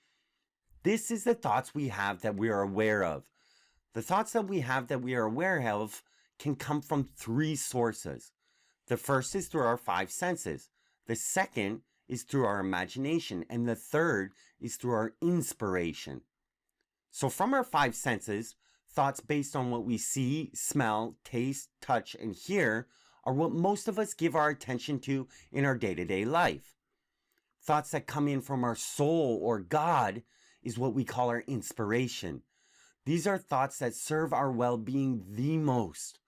This is the thoughts we have that we are aware of. The thoughts that we have that we are aware of can come from three sources. The first is through our five senses. The second is through our imagination. And the third is through our inspiration. So from our five senses, thoughts based on what we see, smell, taste, touch, and hear are what most of us give our attention to in our day-to-day life. Thoughts that come in from our soul or God is what we call our inspiration. These are thoughts that serve our well-being the most,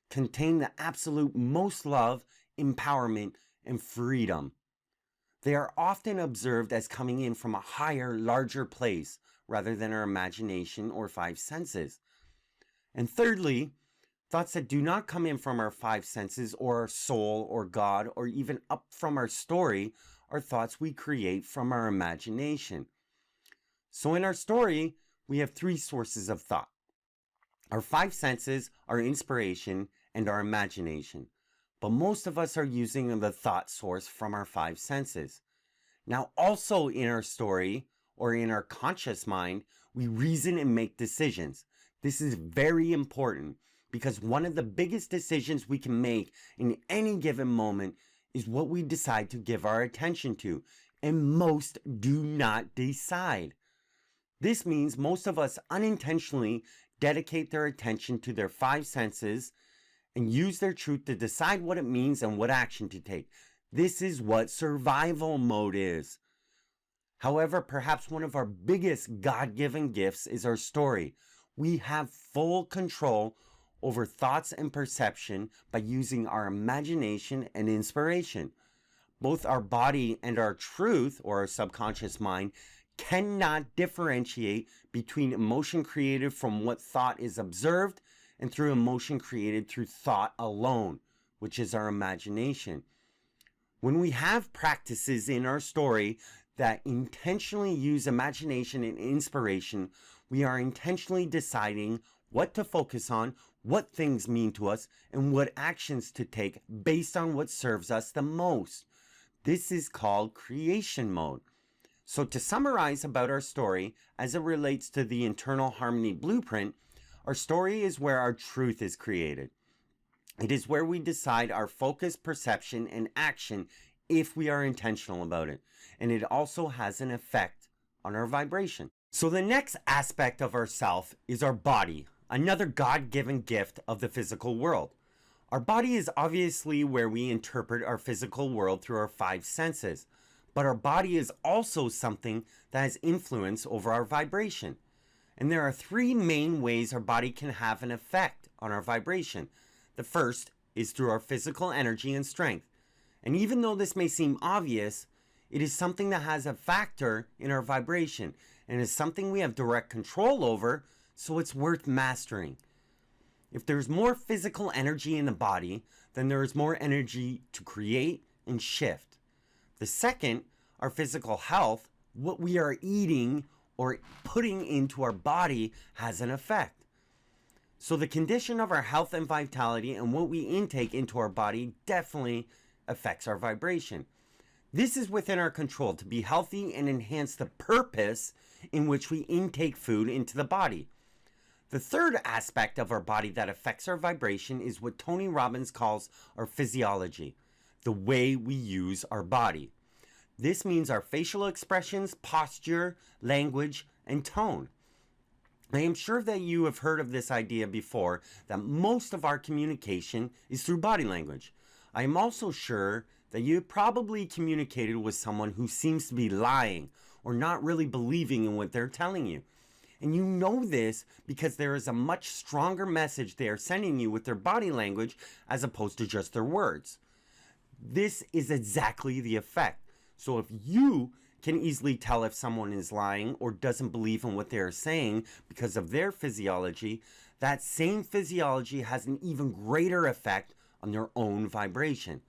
contain the absolute most love, empowerment, and freedom. They are often observed as coming in from a higher, larger place rather than our imagination or five senses. And thirdly, thoughts that do not come in from our five senses or our soul or God or even up from our story are thoughts we create from our imagination. So in our story, we have three sources of thought: our five senses, our inspiration, and our imagination. But most of us are using the thought source from our five senses. Now, also in our story, or in our conscious mind, we reason and make decisions. This is very important because one of the biggest decisions we can make in any given moment is what we decide to give our attention to, and most do not decide. This means most of us unintentionally dedicate their attention to their five senses and use their truth to decide what it means and what action to take. This is what survival mode is. However, perhaps one of our biggest God-given gifts is our story. We have full control over thoughts and perception by using our imagination and inspiration. Both our body and our truth, or our subconscious mind, cannot differentiate between emotion created from what thought is observed and through emotion created through thought alone, which is our imagination. When we have practices in our story that intentionally use imagination and inspiration, we are intentionally deciding what to focus on, what things mean to us, and what actions to take based on what serves us the most. This is called creation mode. So to summarize about our story as it relates to the internal harmony blueprint, our story is where our truth is created. It is where we decide our focus, perception, and action if we are intentional about it. And it also has an effect on our vibration. So the next aspect of ourself is our body, another God-given gift of the physical world. Our body is obviously where we interpret our physical world through our 5 senses. But our body is also something that has influence over our vibration. And there are 3 main ways our body can have an effect on our vibration. The first is through our physical energy and strength. And even though this may seem obvious, it is something that has a factor in our vibration and is something we have direct control over, so it's worth mastering. If there's more physical energy in the body, then there is more energy to create and shift. The second, our physical health, what we are eating or putting into our body has an effect. So the condition of our health and vitality and what we intake into our body definitely affects our vibration. This is within our control to be healthy and enhance the purpose in which we intake food into the body. The third aspect of our body that affects our vibration is what Tony Robbins calls our physiology, the way we use our body. This means our facial expressions, posture, language, and tone. I am sure that you have heard of this idea before, that most of our communication is through body language. I am also sure that you have probably communicated with someone who seems to be lying or not really believing in what they're telling you. And you know this because there is a much stronger message they are sending you with their body language as opposed to just their words. This is exactly the effect. So if you can easily tell if someone is lying or doesn't believe in what they are saying because of their physiology, that same physiology has an even greater effect on their own vibration.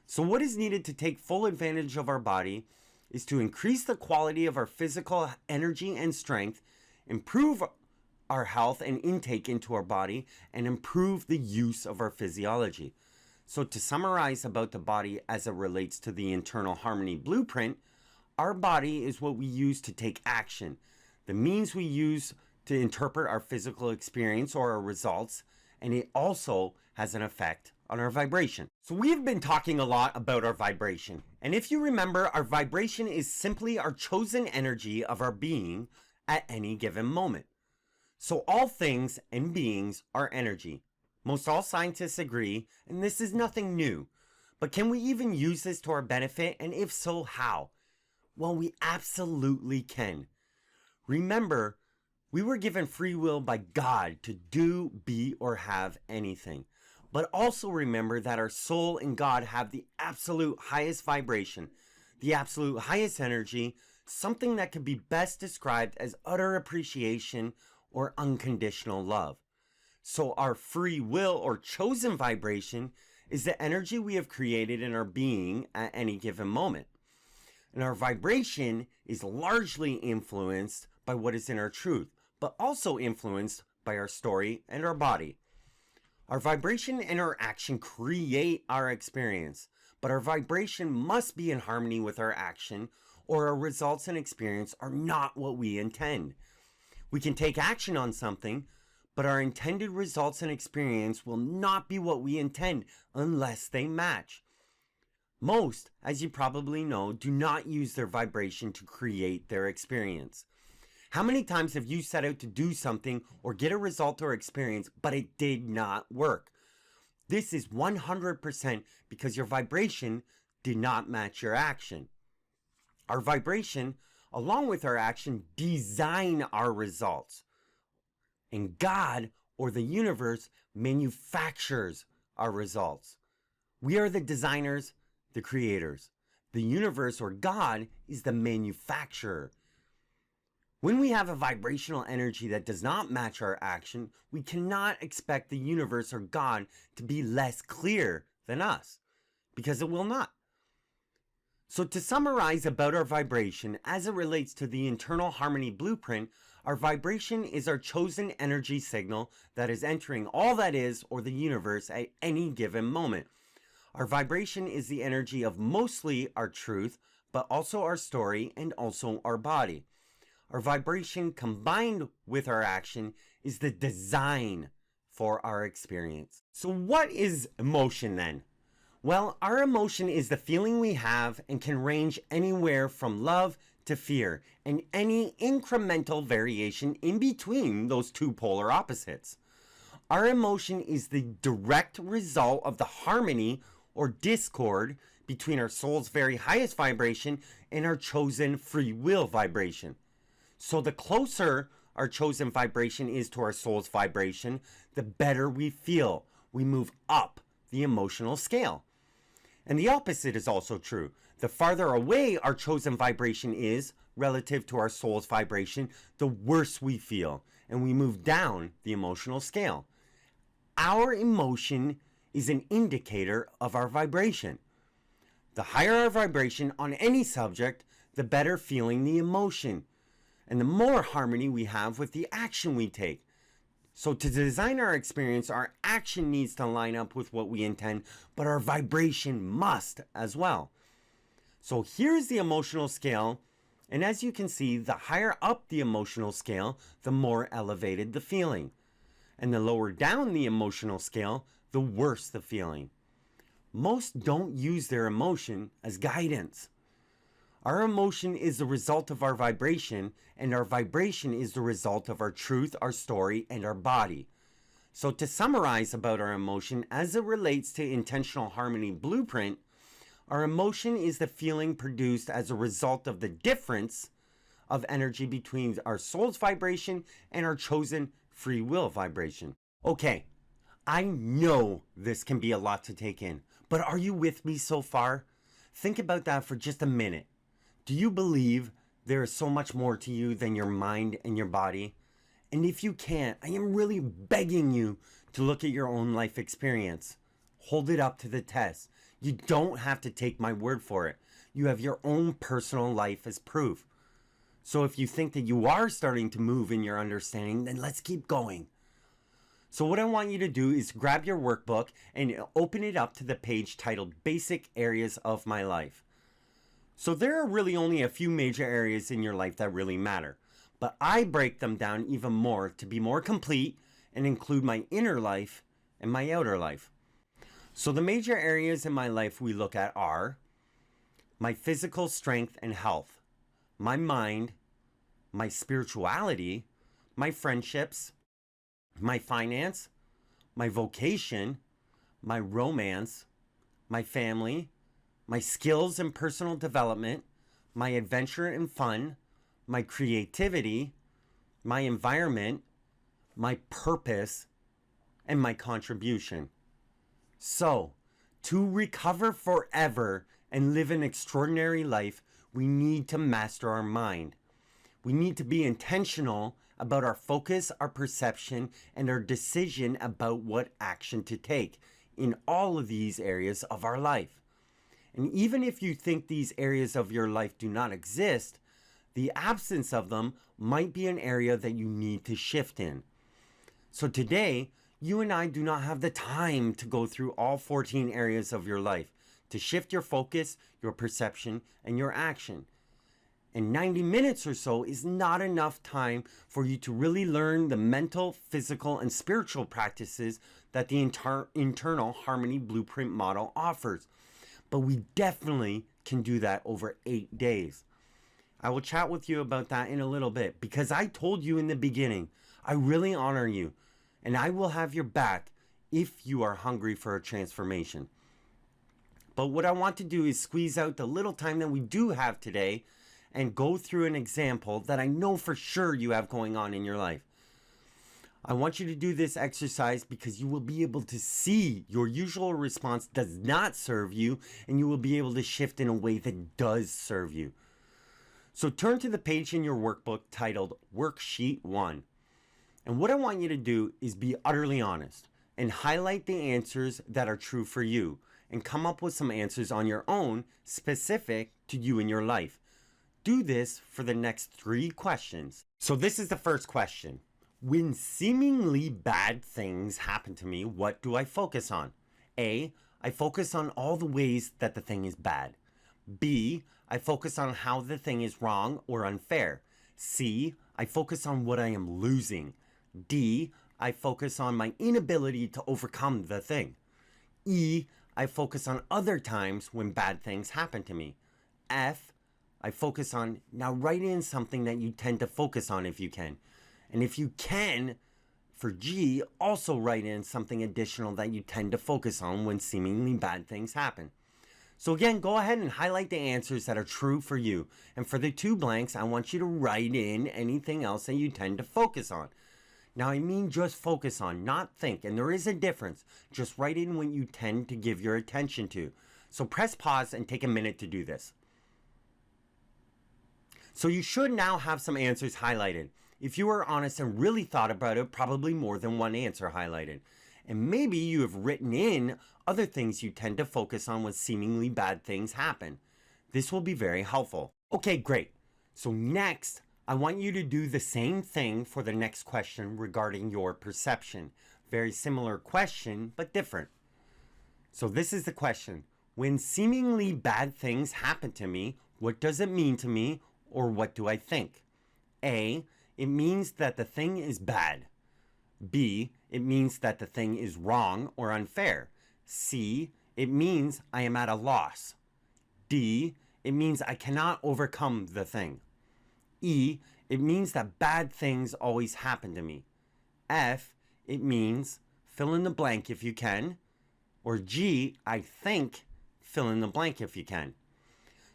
So what is needed to take full advantage of our body is to increase the quality of our physical energy and strength, improve our health and intake into our body, and improve the use of our physiology. So to summarize about the body as it relates to the internal harmony blueprint, our body is what we use to take action, the means we use to interpret our physical experience or our results, and it also has an effect on our vibration. So we've been talking a lot about our vibration, and if you remember, our vibration is simply our chosen energy of our being at any given moment. So all things and beings are energy. Most all scientists agree, and this is nothing new. But can we even use this to our benefit, and if so, how? Well, we absolutely can. Remember, we were given free will by God to do, be, or have anything. But also remember that our soul and God have the absolute highest vibration, the absolute highest energy, something that can be best described as utter appreciation or unconditional love. So our free will or chosen vibration is the energy we have created in our being at any given moment. And our vibration is largely influenced by what is in our truth, but also influenced by our story and our body. Our vibration and our action create our experience, but our vibration must be in harmony with our action, or our results and experience are not what we intend. We can take action on something, but our intended results and experience will not be what we intend unless they match. Most, as you probably know, do not use their vibration to create their experience. How many times have you set out to do something or get a result or experience, but it did not work? This is 100% because your vibration did not match your action. Our vibration, along with our action, design our results. And God, or the universe, manufactures our results. We are the designers, the creators. The universe, or God, is the manufacturer. When we have a vibrational energy that does not match our action, we cannot expect the universe or God to be less clear than us, because it will not. So to summarize about our vibration as it relates to the internal harmony blueprint, our vibration is our chosen energy signal that is entering all that is or the universe at any given moment. Our vibration is the energy of mostly our truth, but also our story and also our body. Our vibration combined with our action is the design for our experience. So what is emotion then? Well, our emotion is the feeling we have and can range anywhere from love to fear and any incremental variation in between those two polar opposites. Our emotion is the direct result of the harmony or discord between our soul's very highest vibration and our chosen free will vibration. So the closer our chosen vibration is to our soul's vibration, the better we feel. We move up the emotional scale. And the opposite is also true. The farther away our chosen vibration is relative to our soul's vibration, the worse we feel, and we move down the emotional scale. Our emotion is an indicator of our vibration. The higher our vibration on any subject, the better feeling the emotion, and the more harmony we have with the action we take. So to design our experience, our action needs to line up with what we intend, but our vibration must as well. So here's the emotional scale, and as you can see, the higher up the emotional scale, the more elevated the feeling. And the lower down the emotional scale, the worse the feeling. Most don't use their emotion as guidance. Our emotion is the result of our vibration, and our vibration is the result of our truth, our story, and our body. So to summarize about our emotion as it relates to intentional harmony blueprint, our emotion is the feeling produced as a result of the difference of energy between our soul's vibration and our chosen free will vibration. Okay, I know this can be a lot to take in, but are you with me so far? Think about that for just a minute. Do you believe there is so much more to you than your mind and your body? And if you can't, I am really begging you to look at your own life experience. Hold it up to the test. You don't have to take my word for it. You have your own personal life as proof. So if you think that you are starting to move in your understanding, then let's keep going. So what I want you to do is grab your workbook and open it up to the page titled Basic Areas of My Life. So there are really only a few major areas in your life that really matter, but I break them down even more to be more complete and include my inner life and my outer life. So the major areas in my life we look at are my physical strength and health, my mind, my spirituality, my friendships, my finance, my vocation, my romance, my family, my skills and personal development, my adventure and fun, my creativity, my environment, my purpose, and my contribution. So, to recover forever and live an extraordinary life, we need to master our mind. We need to be intentional about our focus, our perception, and our decision about what action to take in all of these areas of our life. And even if you think these areas of your life do not exist, the absence of them might be an area that you need to shift in. So today, you and I do not have the time to go through all 14 areas of your life to shift your focus, your perception, and your action. And 90 minutes or so is not enough time for you to really learn the mental, physical, and spiritual practices that the internal harmony blueprint model offers. But we definitely can do that over 8 days. I will chat with you about that in a little bit because I told you in the beginning, I really honor you and I will have your back if you are hungry for a transformation. But what I want to do is squeeze out the little time that we do have today and go through an example that I know for sure you have going on in your life. I want you to do this exercise because you will be able to see your usual response does not serve you, and you will be able to shift in a way that does serve you. So turn to the page in your workbook titled Worksheet 1. And what I want you to do is be utterly honest and highlight the answers that are true for you and come up with some answers on your own specific to you in your life. Do this for the next 3 questions. So this is the first question. When seemingly bad things happen to me, what do I focus on? A, I focus on all the ways that the thing is bad. B, I focus on how the thing is wrong or unfair. C, I focus on what I am losing. D, I focus on my inability to overcome the thing. E, I focus on other times when bad things happen to me. F, I focus on, now write in something that you tend to focus on if you can. And if you can, for G, also write in something additional that you tend to focus on when seemingly bad things happen. So again, go ahead and highlight the answers that are true for you. And for the 2 blanks, I want you to write in anything else that you tend to focus on. Now, I mean just focus on, not think. And there is a difference. Just write in what you tend to give your attention to. So press pause and take a minute to do this. So you should now have some answers highlighted. If you are honest and really thought about it, probably more than one answer highlighted. And maybe you have written in other things you tend to focus on when seemingly bad things happen. This will be very helpful. Okay, great. So next, I want you to do the same thing for the next question regarding your perception. Very similar question, but different. So this is the question. When seemingly bad things happen to me, what does it mean to me, or what do I think? A, it means that the thing is bad. B, it means that the thing is wrong or unfair. C, it means I am at a loss. D, it means I cannot overcome the thing. E, it means that bad things always happen to me. F, it means fill in the blank if you can. Or G, I think fill in the blank if you can.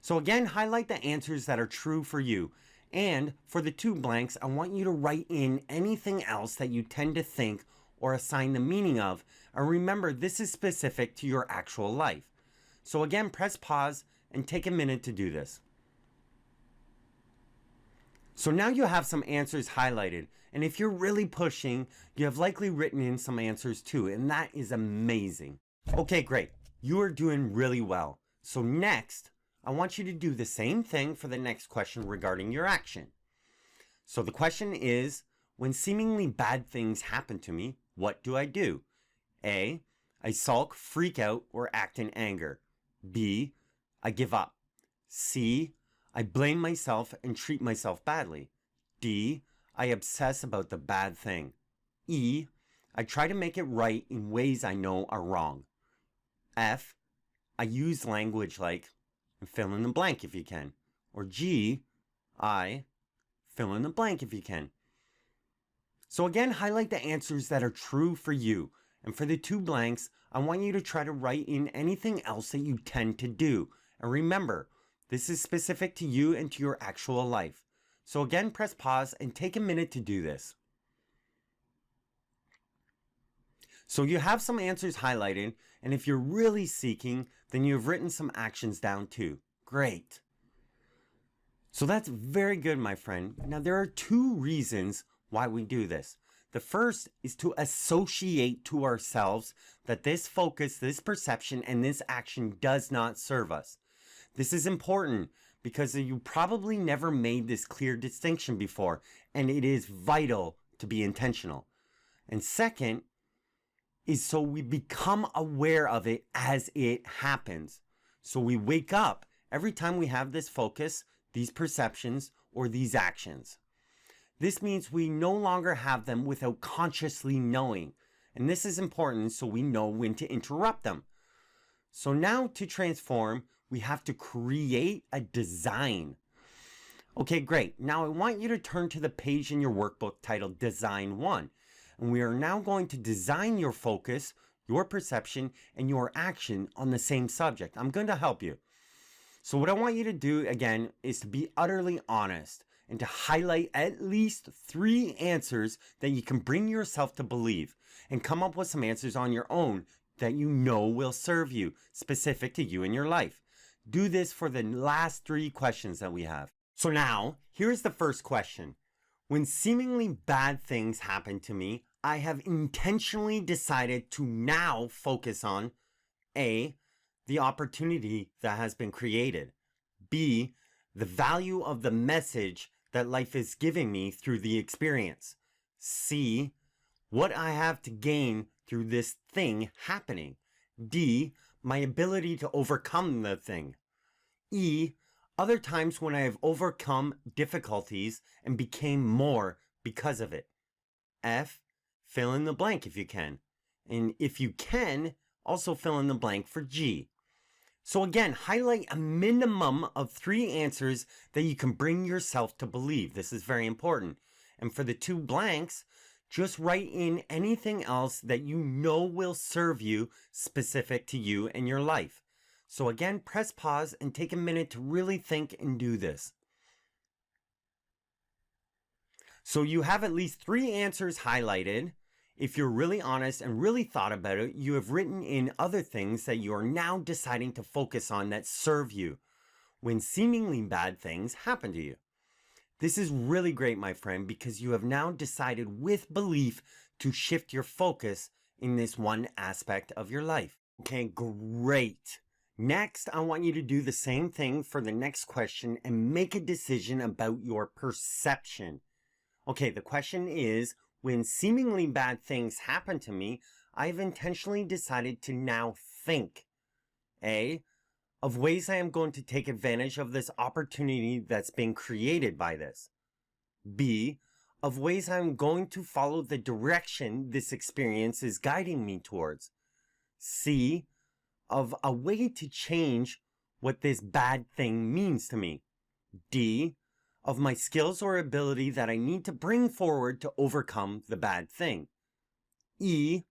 So again, highlight the answers that are true for you. And for the 2 blanks, I want you to write in anything else that you tend to think or assign the meaning of. And remember, this is specific to your actual life. So again, press pause and take a minute to do this. So now you have some answers highlighted. And if you're really pushing, you have likely written in some answers too. And that is amazing. Okay, great. You are doing really well. So next, I want you to do the same thing for the next question regarding your action. So the question is, when seemingly bad things happen to me, what do I do? A, I sulk, freak out, or act in anger. B, I give up. C, I blame myself and treat myself badly. D, I obsess about the bad thing. E, I try to make it right in ways I know are wrong. F, I use language like, fill in the blank if you can. Or G, I fill in the blank if you can. So again, highlight the answers that are true for you. And for the 2 blanks, I want you to try to write in anything else that you tend to do. And remember, this is specific to you and to your actual life. So again, press pause and take a minute to do this. So you have some answers highlighted, and if you're really seeking, then you've written some actions down too. Great. So that's very good, my friend. Now there are 2 reasons why we do this. The first is to associate to ourselves that this focus, this perception, and this action does not serve us. This is important because you probably never made this clear distinction before, and it is vital to be intentional. And second is so we become aware of it as it happens. So we wake up every time we have this focus, these perceptions, or these actions. This means we no longer have them without consciously knowing. And this is important so we know when to interrupt them. So now to transform, we have to create a design. Okay, great. Now I want you to turn to the page in your workbook titled Design 1. And we are now going to design your focus, your perception, and your action on the same subject. I'm going to help you. So what I want you to do, again, is to be utterly honest and to highlight at least 3 answers that you can bring yourself to believe and come up with some answers on your own that you know will serve you, specific to you in your life. Do this for the last 3 questions that we have. So now, here's the first question. When seemingly bad things happen to me, I have intentionally decided to now focus on A, the opportunity that has been created, B, the value of the message that life is giving me through the experience, C, what I have to gain through this thing happening, D, my ability to overcome the thing, E, other times when I have overcome difficulties and became more because of it, F, fill in the blank if you can, and if you can, also fill in the blank for G. So again, highlight a minimum of 3 answers that you can bring yourself to believe. This is very important. And for the 2 blanks, just write in anything else that you know will serve you, specific to you and your life. So again, press pause and take a minute to really think and do this. So you have at least 3 answers highlighted. If you're really honest and really thought about it, you have written in other things that you are now deciding to focus on that serve you when seemingly bad things happen to you. This is really great, my friend, because you have now decided with belief to shift your focus in this one aspect of your life. Okay, great. Next, I want you to do the same thing for the next question and make a decision about your perception. Okay, the question is, when seemingly bad things happen to me, I've intentionally decided to now think A, of ways I am going to take advantage of this opportunity that's been created by this. B, of ways I'm going to follow the direction this experience is guiding me towards. C, of a way to change what this bad thing means to me. D, of my skills or ability that I need to bring forward to overcome the bad thing. E,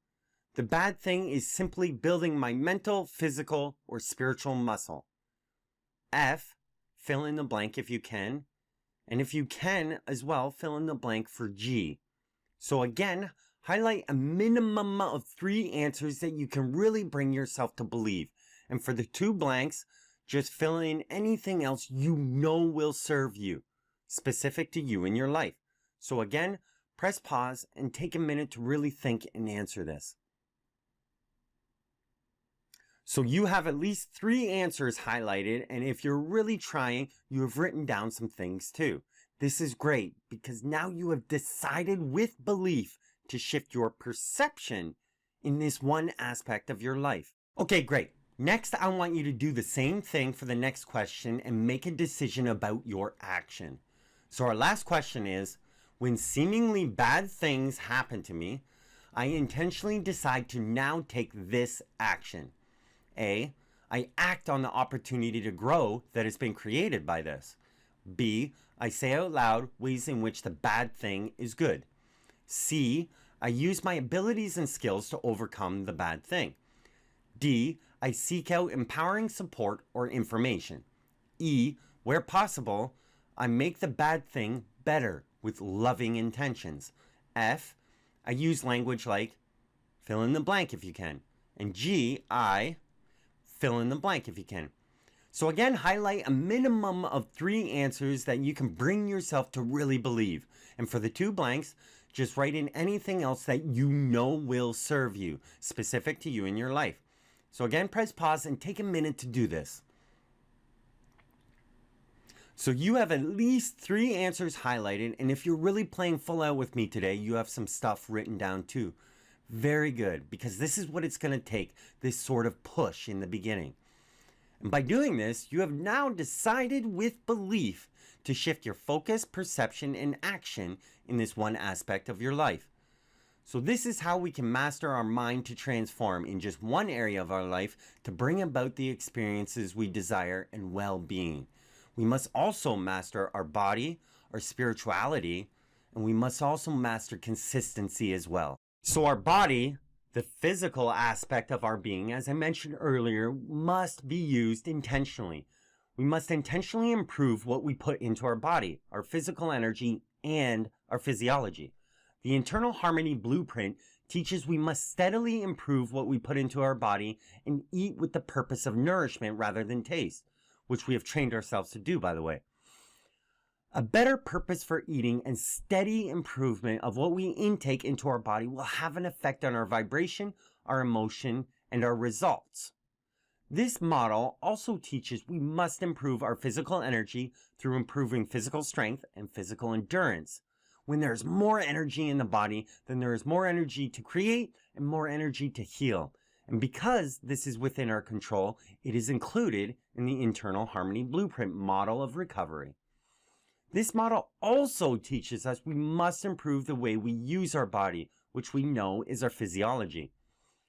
the bad thing is simply building my mental, physical, or spiritual muscle. F, fill in the blank if you can. And if you can as well, fill in the blank for G. So again, highlight a minimum of 3 answers that you can really bring yourself to believe. And for the 2 blanks, just fill in anything else you know will serve you, specific to you in your life. So again, press pause and take a minute to really think and answer this. So you have at least 3 answers highlighted, and if you're really trying, you have written down some things too. This is great because now you have decided with belief to shift your perception in this one aspect of your life. Okay, great. Next, I want you to do the same thing for the next question and make a decision about your action. So our last question is, when seemingly bad things happen to me, I intentionally decide to now take this action. A, I act on the opportunity to grow that has been created by this. B, I say out loud ways in which the bad thing is good. C, I use my abilities and skills to overcome the bad thing. D, I seek out empowering support or information. E, where possible, I make the bad thing better with loving intentions. F, I use language like fill in the blank if you can. And G, I fill in the blank if you can. So again, highlight a minimum of 3 answers that you can bring yourself to really believe. And for the 2 blanks, just write in anything else that you know will serve you, specific to you in your life. So again, press pause and take a minute to do this. So you have at least 3 answers highlighted, and if you're really playing full out with me today, you have some stuff written down too. Very good, because this is what it's going to take, this sort of push in the beginning. And by doing this, you have now decided with belief to shift your focus, perception, and action in this one aspect of your life. So this is how we can master our mind to transform in just one area of our life to bring about the experiences we desire and well-being. We must also master our body, our spirituality, and we must also master consistency as well. So our body, the physical aspect of our being, as I mentioned earlier, must be used intentionally. We must intentionally improve what we put into our body, our physical energy, and our physiology. The internal harmony blueprint teaches we must steadily improve what we put into our body and eat with the purpose of nourishment rather than taste, which we have trained ourselves to do, by the way. A better purpose for eating and steady improvement of what we intake into our body will have an effect on our vibration, our emotion, and our results. This model also teaches we must improve our physical energy through improving physical strength and physical endurance. When there's more energy in the body, then there is more energy to create and more energy to heal. And because this is within our control, it is included in the internal harmony blueprint model of recovery. This model also teaches us we must improve the way we use our body, which we know is our physiology.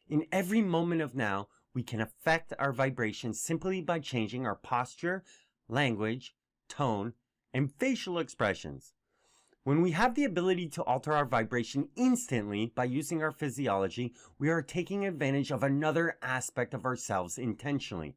In every moment of now, we can affect our vibrations simply by changing our posture, language, tone, and facial expressions. When we have the ability to alter our vibration instantly by using our physiology, we are taking advantage of another aspect of ourselves intentionally.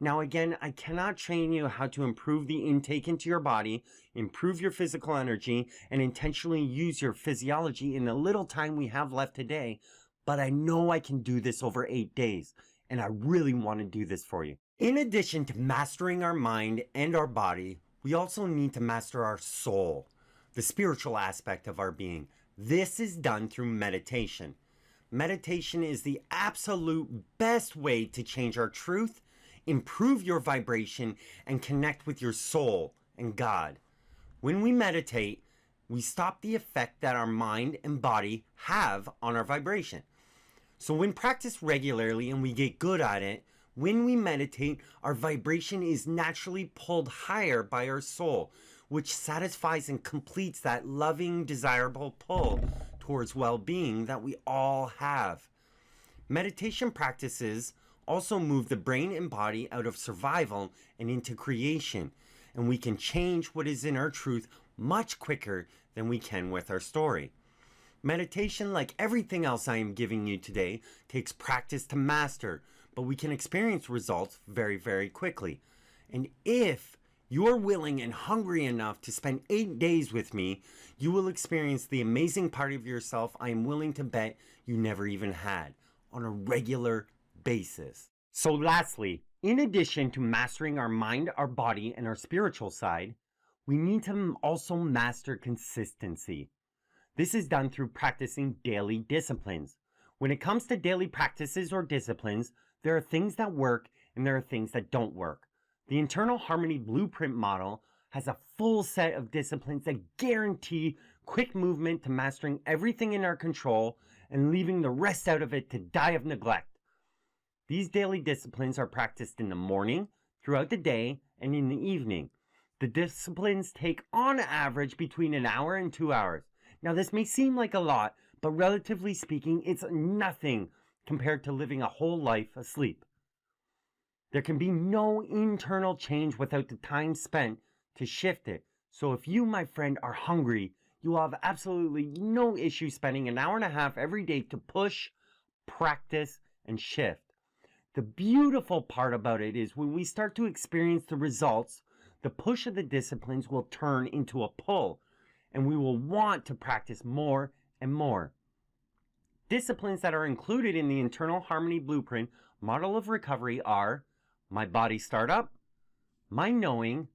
Now again, I cannot train you how to improve the intake into your body, improve your physical energy, and intentionally use your physiology in the little time we have left today, but I know I can do this over 8 days. And I really want to do this for you. In addition to mastering our mind and our body, we also need to master our soul, the spiritual aspect of our being. This is done through meditation. Meditation is the absolute best way to change our truth, improve your vibration, and connect with your soul and God. When we meditate, we stop the effect that our mind and body have on our vibration. So when practiced regularly and we get good at it, when we meditate, our vibration is naturally pulled higher by our soul, which satisfies and completes that loving, desirable pull towards well-being that we all have. Meditation practices also move the brain and body out of survival and into creation, and we can change what is in our truth much quicker than we can with our story. Meditation, like everything else I am giving you today, takes practice to master, but we can experience results very, very quickly. And if you're willing and hungry enough to spend 8 days with me, you will experience the amazing part of yourself I am willing to bet you never even had on a regular basis. So lastly, in addition to mastering our mind, our body, and our spiritual side, we need to also master consistency. This is done through practicing daily disciplines. When it comes to daily practices or disciplines, there are things that work and there are things that don't work. The internal harmony blueprint model has a full set of disciplines that guarantee quick movement to mastering everything in our control and leaving the rest out of it to die of neglect. These daily disciplines are practiced in the morning, throughout the day, and in the evening. The disciplines take on average between an hour and 2 hours. Now this may seem like a lot, but relatively speaking, it's nothing compared to living a whole life asleep. There can be no internal change without the time spent to shift it. So if you, my friend, are hungry, you will have absolutely no issue spending an hour and a half every day to push, practice, and shift. The beautiful part about it is when we start to experience the results, the push of the disciplines will turn into a pull, and we will want to practice more and more. Disciplines that are included in the internal harmony blueprint model of recovery are my body startup, my knowing,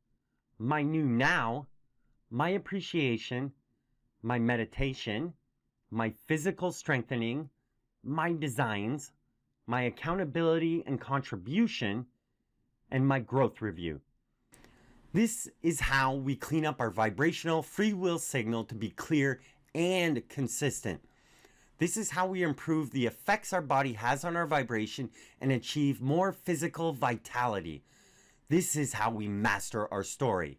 my new now, my appreciation, my meditation, my physical strengthening, my designs, my accountability and contribution, and my growth review. This is how we clean up our vibrational free will signal to be clear and consistent. This is how we improve the effects our body has on our vibration and achieve more physical vitality. This is how we master our story.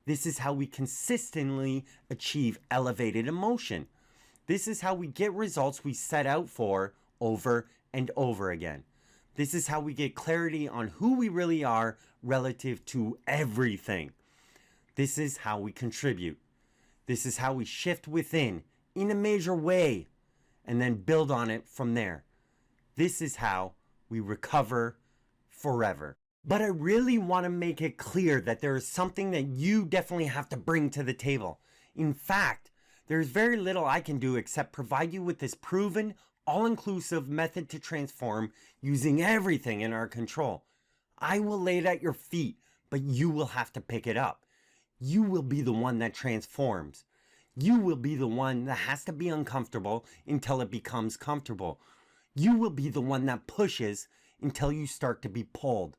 This is how we consistently achieve elevated emotion. This is how we get results we set out for over and over again. This is how we get clarity on who we really are relative to everything. This is how we contribute. This is how we shift within in a major way and then build on it from there. This is how we recover forever. But I really want to make it clear that there is something that you definitely have to bring to the table. In fact, there's very little I can do except provide you with this proven, all-inclusive method to transform using everything in our control. I will lay it at your feet, but you will have to pick it up. you will be the one that transforms. You will be the one that has to be uncomfortable until it becomes comfortable. You will be the one that pushes until you start to be pulled.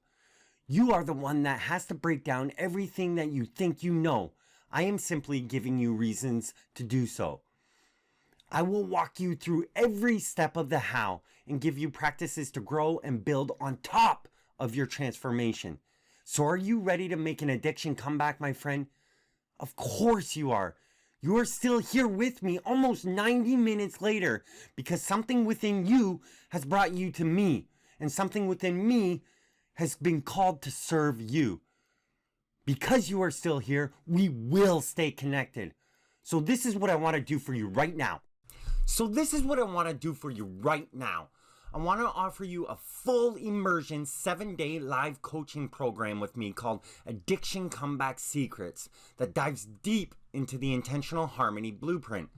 You are the one that has to break down everything that you think you know. I am simply giving you reasons to do so. I will walk you through every step of the how and give you practices to grow and build on top of your transformation. So are you ready to make an addiction comeback, my friend? Of course you are. You are still here with me almost 90 minutes later because something within you has brought you to me, and something within me has been called to serve you. Because you are still here, we will stay connected. So this is what I want to do for you right now. I want to offer you a full immersion 7-day live coaching program with me called Addiction Comeback Secrets that dives deep into the intentional harmony blueprint.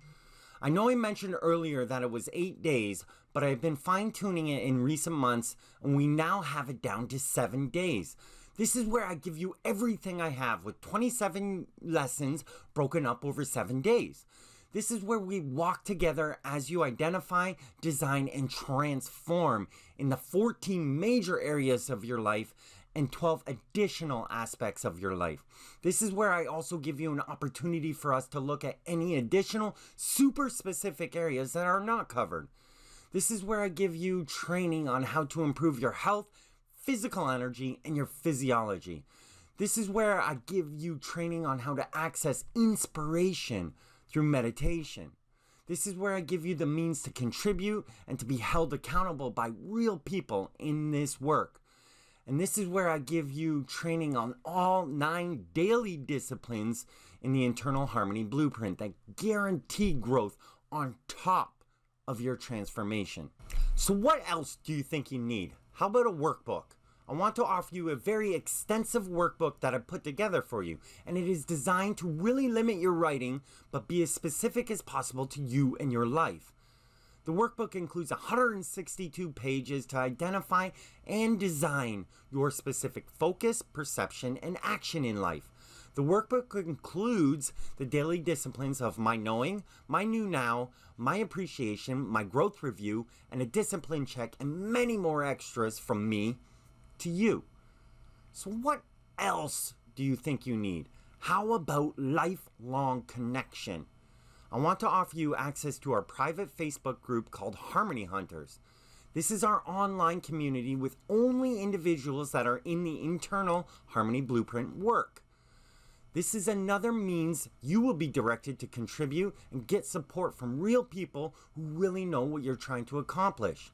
I know I mentioned earlier that it was 8 days, but I've been fine-tuning it in recent months, and we now have it down to 7 days. This is where I give you everything I have with 27 lessons broken up over 7 days. This is where we walk together as you identify, design, and transform in the 14 major areas of your life and 12 additional aspects of your life. This is where I also give you an opportunity for us to look at any additional super specific areas that are not covered. This is where I give you training on how to improve your health, physical energy, and your physiology. This is where I give you training on how to access inspiration through meditation. This is where I give you the means to contribute and to be held accountable by real people in this work. And this is where I give you training on all 9 daily disciplines in the internal harmony blueprint that guarantee growth on top of your transformation. So what else do you think you need? How about a workbook? I want to offer you a very extensive workbook that I put together for you, and it is designed to really limit your writing, but be as specific as possible to you and your life. The workbook includes 162 pages to identify and design your specific focus, perception, and action in life. The workbook includes the daily disciplines of my knowing, my new now, my appreciation, my growth review, and a discipline check, and many more extras from me to you. So what else do you think you need? How about lifelong connection? I want to offer you access to our private Facebook group called Harmony Hunters. This is our online community with only individuals that are in the internal harmony blueprint work. This is another means you will be directed to contribute and get support from real people who really know what you're trying to accomplish.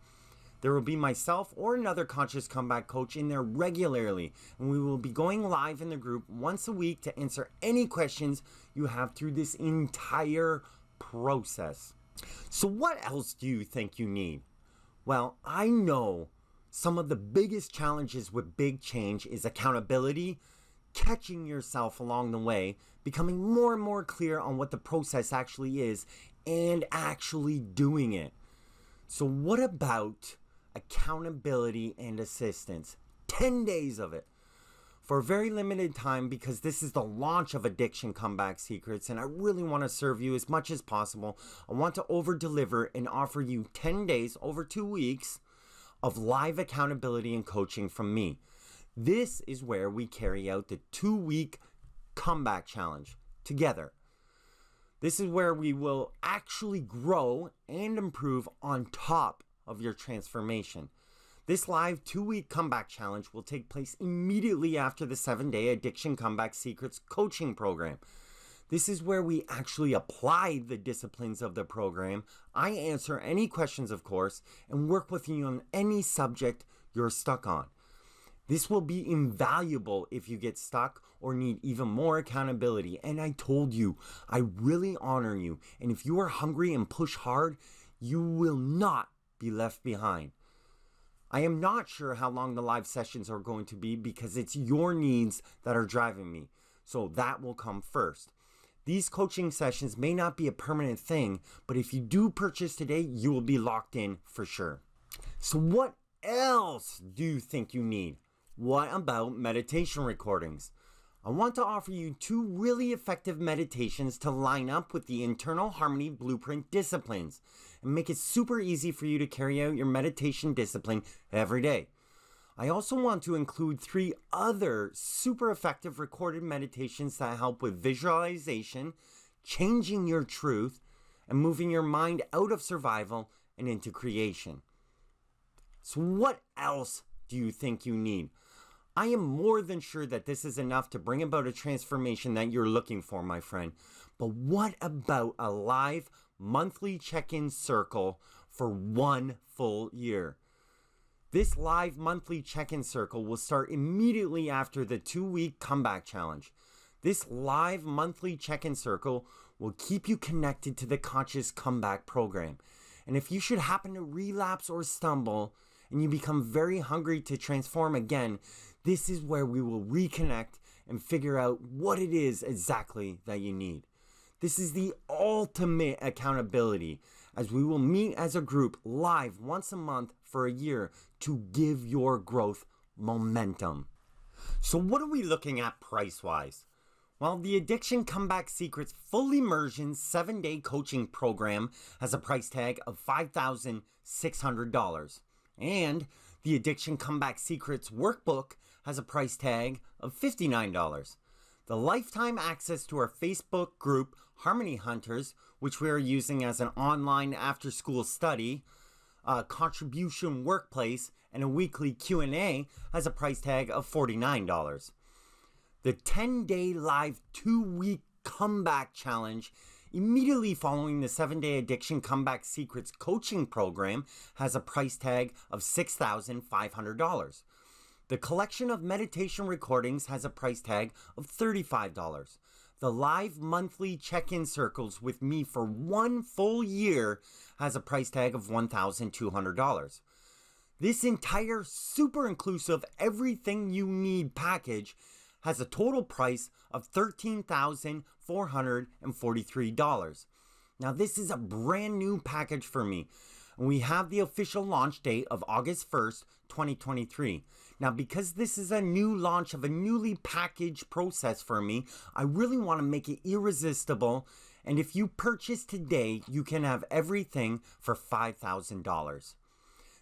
There will be myself or another conscious comeback coach in there regularly, and we will be going live in the group once a week to answer any questions you have through this entire process. So what else do you think you need? Well, I know some of the biggest challenges with big change is accountability, catching yourself along the way, becoming more and more clear on what the process actually is, and actually doing it. So what about accountability and assistance? 10 days of it for a very limited time, because this is the launch of Addiction Comeback Secrets, and I really want to serve you as much as possible. I want to over deliver and offer you 10 days over 2 weeks of live accountability and coaching from me. This is where we carry out the 2-week comeback challenge together. This is where we will actually grow and improve on top of your transformation. This live 2-week comeback challenge will take place immediately after the 7-day Addiction Comeback Secrets coaching program. This is where we actually apply the disciplines of the program. I answer any questions, of course, and work with you on any subject you're stuck on. This will be invaluable if you get stuck or need even more accountability. And I told you, I really honor you. And if you are hungry and push hard, you will not be left behind. I am not sure how long the live sessions are going to be because it's your needs that are driving me. So that will come first. These coaching sessions may not be a permanent thing, but if you do purchase today, you will be locked in for sure. So what else do you think you need? What about meditation recordings? I want to offer you 2 really effective meditations to line up with the Internal Harmony Blueprint disciplines and make it super easy for you to carry out your meditation discipline every day. I also want to include 3 other super effective recorded meditations that help with visualization, changing your truth, and moving your mind out of survival and into creation. So what else do you think you need? I am more than sure that this is enough to bring about a transformation that you're looking for, my friend. But what about a live monthly check-in circle for 1 full year? This live monthly check-in circle will start immediately after the 2-week comeback challenge. This live monthly check-in circle will keep you connected to the Conscious Comeback program. And if you should happen to relapse or stumble and you become very hungry to transform again, this is where we will reconnect and figure out what it is exactly that you need. This is the ultimate accountability, as we will meet as a group live once a month for a year to give your growth momentum. So what are we looking at price-wise? Well, the Addiction Comeback Secrets Full Immersion 7-Day Coaching Program has a price tag of $5,600. And the Addiction Comeback Secrets Workbook has a price tag of $59. The lifetime access to our Facebook group, Harmony Hunters, which we are using as an online after-school study, contribution workplace, and a weekly Q&A has a price tag of $49. The 10-day live 2-week comeback challenge immediately following the 7-day Addiction Comeback Secrets coaching program has a price tag of $6,500. The collection of meditation recordings has a price tag of $35. The live monthly check-in circles with me for 1 full year has a price tag of $1,200. This entire super inclusive everything you need package has a total price of $13,443. Now this is a brand new package for me. And we have the official launch date of August 1st, 2023. Now, because this is a new launch of a newly packaged process for me, I really want to make it irresistible. And if you purchase today, you can have everything for $5,000.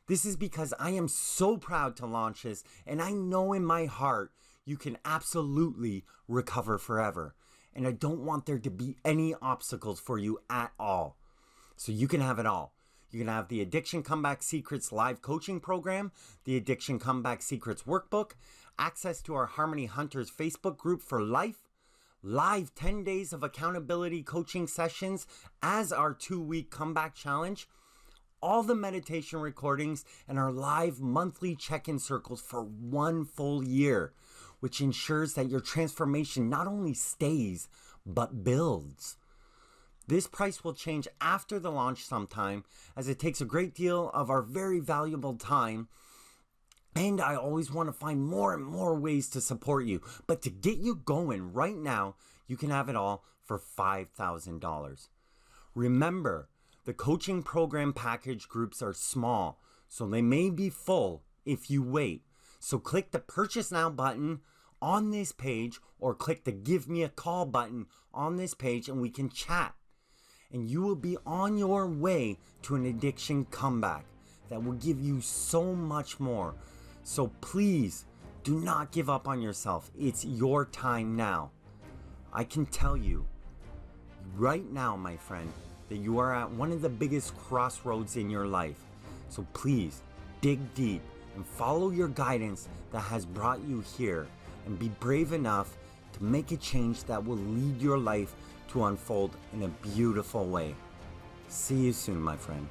This is because I am so proud to launch this, and I know in my heart you can absolutely recover forever. And I don't want there to be any obstacles for you at all. So you can have it all. You can have the Addiction Comeback Secrets live coaching program, the Addiction Comeback Secrets workbook, access to our Harmony Hunters Facebook group for life, live 10 days of accountability coaching sessions as our 2-week comeback challenge, all the meditation recordings, and our live monthly check-in circles for 1 full year, which ensures that your transformation not only stays, but builds. This price will change after the launch sometime, as it takes a great deal of our very valuable time, and I always want to find more and more ways to support you. But to get you going right now, you can have it all for $5,000. Remember, the coaching program package groups are small, so they may be full if you wait. So click the Purchase Now button on this page, or click the Give Me a Call button on this page, and we can chat. And you will be on your way to an addiction comeback that will give you so much more. So please do not give up on yourself. It's your time now. I can tell you right now, my friend, that you are at one of the biggest crossroads in your life. So please dig deep and follow your guidance that has brought you here, and be brave enough to make a change that will lead your life to unfold in a beautiful way. See you soon, my friend.